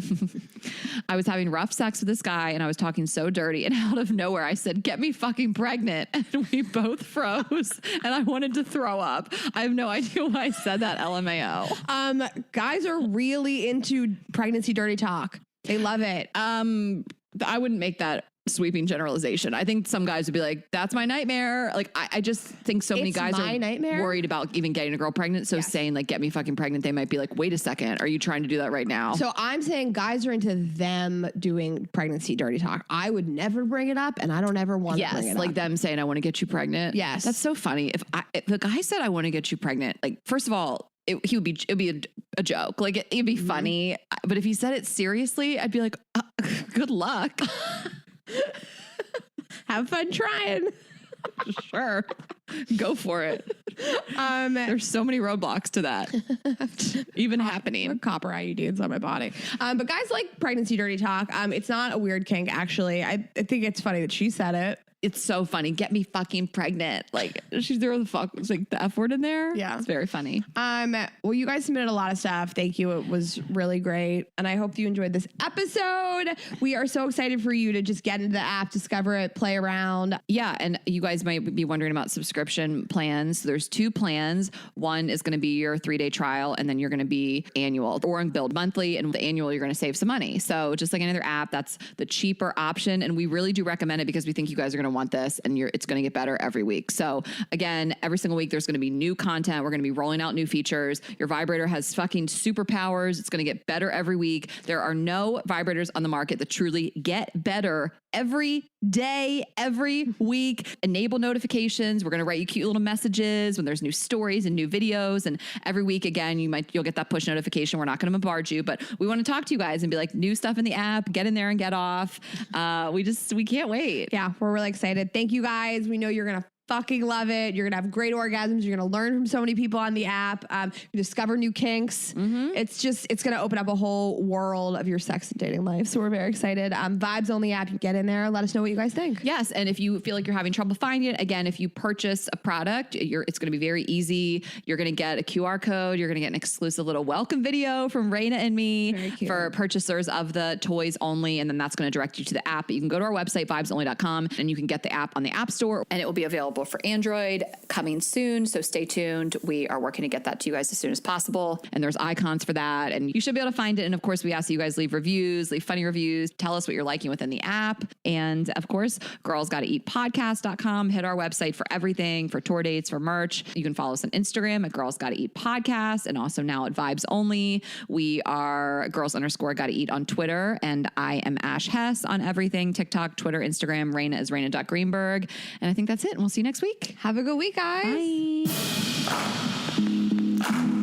I was having rough sex with this guy and I was talking so dirty, and out of nowhere I said, "Get me fucking pregnant." And we both froze and I wanted to throw up. I have no idea why I said that, LMAO. Guys are really into pregnancy dirty talk. They love it. I wouldn't make that sweeping generalization. I think some guys would be like, "That's my nightmare." Like, I just think so many guys are worried about even getting a girl pregnant. So saying like, "Get me fucking pregnant," they might be like, "Wait a second, are you trying to do that right now?" So I'm saying guys are into them doing pregnancy dirty talk. I would never bring it up, and I don't ever want to bring it up. Like them saying, "I want to get you pregnant." Yes. That's so funny. If the guy said, "I want to get you pregnant," like, first of all, it'd be a joke. Like, it'd be funny. But if he said it seriously, I'd be like, good luck. Have fun trying. Sure. Go for it. There's so many roadblocks to that even happening. Copper IUDs on my body. But guys like pregnancy dirty talk. It's not a weird kink, actually. I think it's funny that she said it. It's so funny. Get me fucking pregnant. Like, she threw the F word in there. Yeah. It's very funny. Well, you guys submitted a lot of stuff. Thank you. It was really great. And I hope you enjoyed this episode. We are so excited for you to just get into the app, discover it, play around. Yeah. And you guys might be wondering about subscription plans. There's 2 plans. One is going to be your 3-day trial, and then you're going to be annual, or build monthly, and the annual, you're going to save some money. So just like another app, that's the cheaper option. And we really do recommend it because we think you guys are going to want this, and it's going to get better every week. So again, every single week there's going to be new content. We're going to be rolling out new features. Your vibrator has fucking superpowers. It's going to get better every week. There are no vibrators on the market that truly get better every day, every week. Enable notifications. We're going to write you cute little messages when there's new stories and new videos. And every week, again, you'll get that push notification. We're not going to bombard you, but we want to talk to you guys and be like, new stuff in the app, get in there and get off. We can't wait. Yeah, we're really excited. Thank you guys. We know you're going to fucking love it. You're going to have great orgasms. You're going to learn from so many people on the app. You discover new kinks. It's going to open up a whole world of your sex and dating life. So we're very excited. Vibes Only app. You get in there. Let us know what you guys think. Yes. And if you feel like you're having trouble finding it, again, if you purchase a product, it's going to be very easy. You're going to get a QR code. You're going to get an exclusive little welcome video from Rayna and me for purchasers of the toys only. And then that's going to direct you to the app. But you can go to our website, vibesonly.com, and you can get the app on the App Store, and it will be available for Android coming soon. So stay tuned. We are working to get that to you guys as soon as possible. And there's icons for that. And you should be able to find it. And of course, we ask that you guys leave reviews, leave funny reviews, tell us what you're liking within the app. And of course, girlsgottaeatpodcast.com. Hit our website for everything, for tour dates, for merch. You can follow us on Instagram at Girls Gotta Eat Podcast, and also now at Vibes Only. We are girls_gotta eat on Twitter. And I am Ash Hess on everything: TikTok, Twitter, Instagram. Rayna is Rayna.Greenberg. And I think that's it. And we'll see you next week. Have a good week, guys. Bye.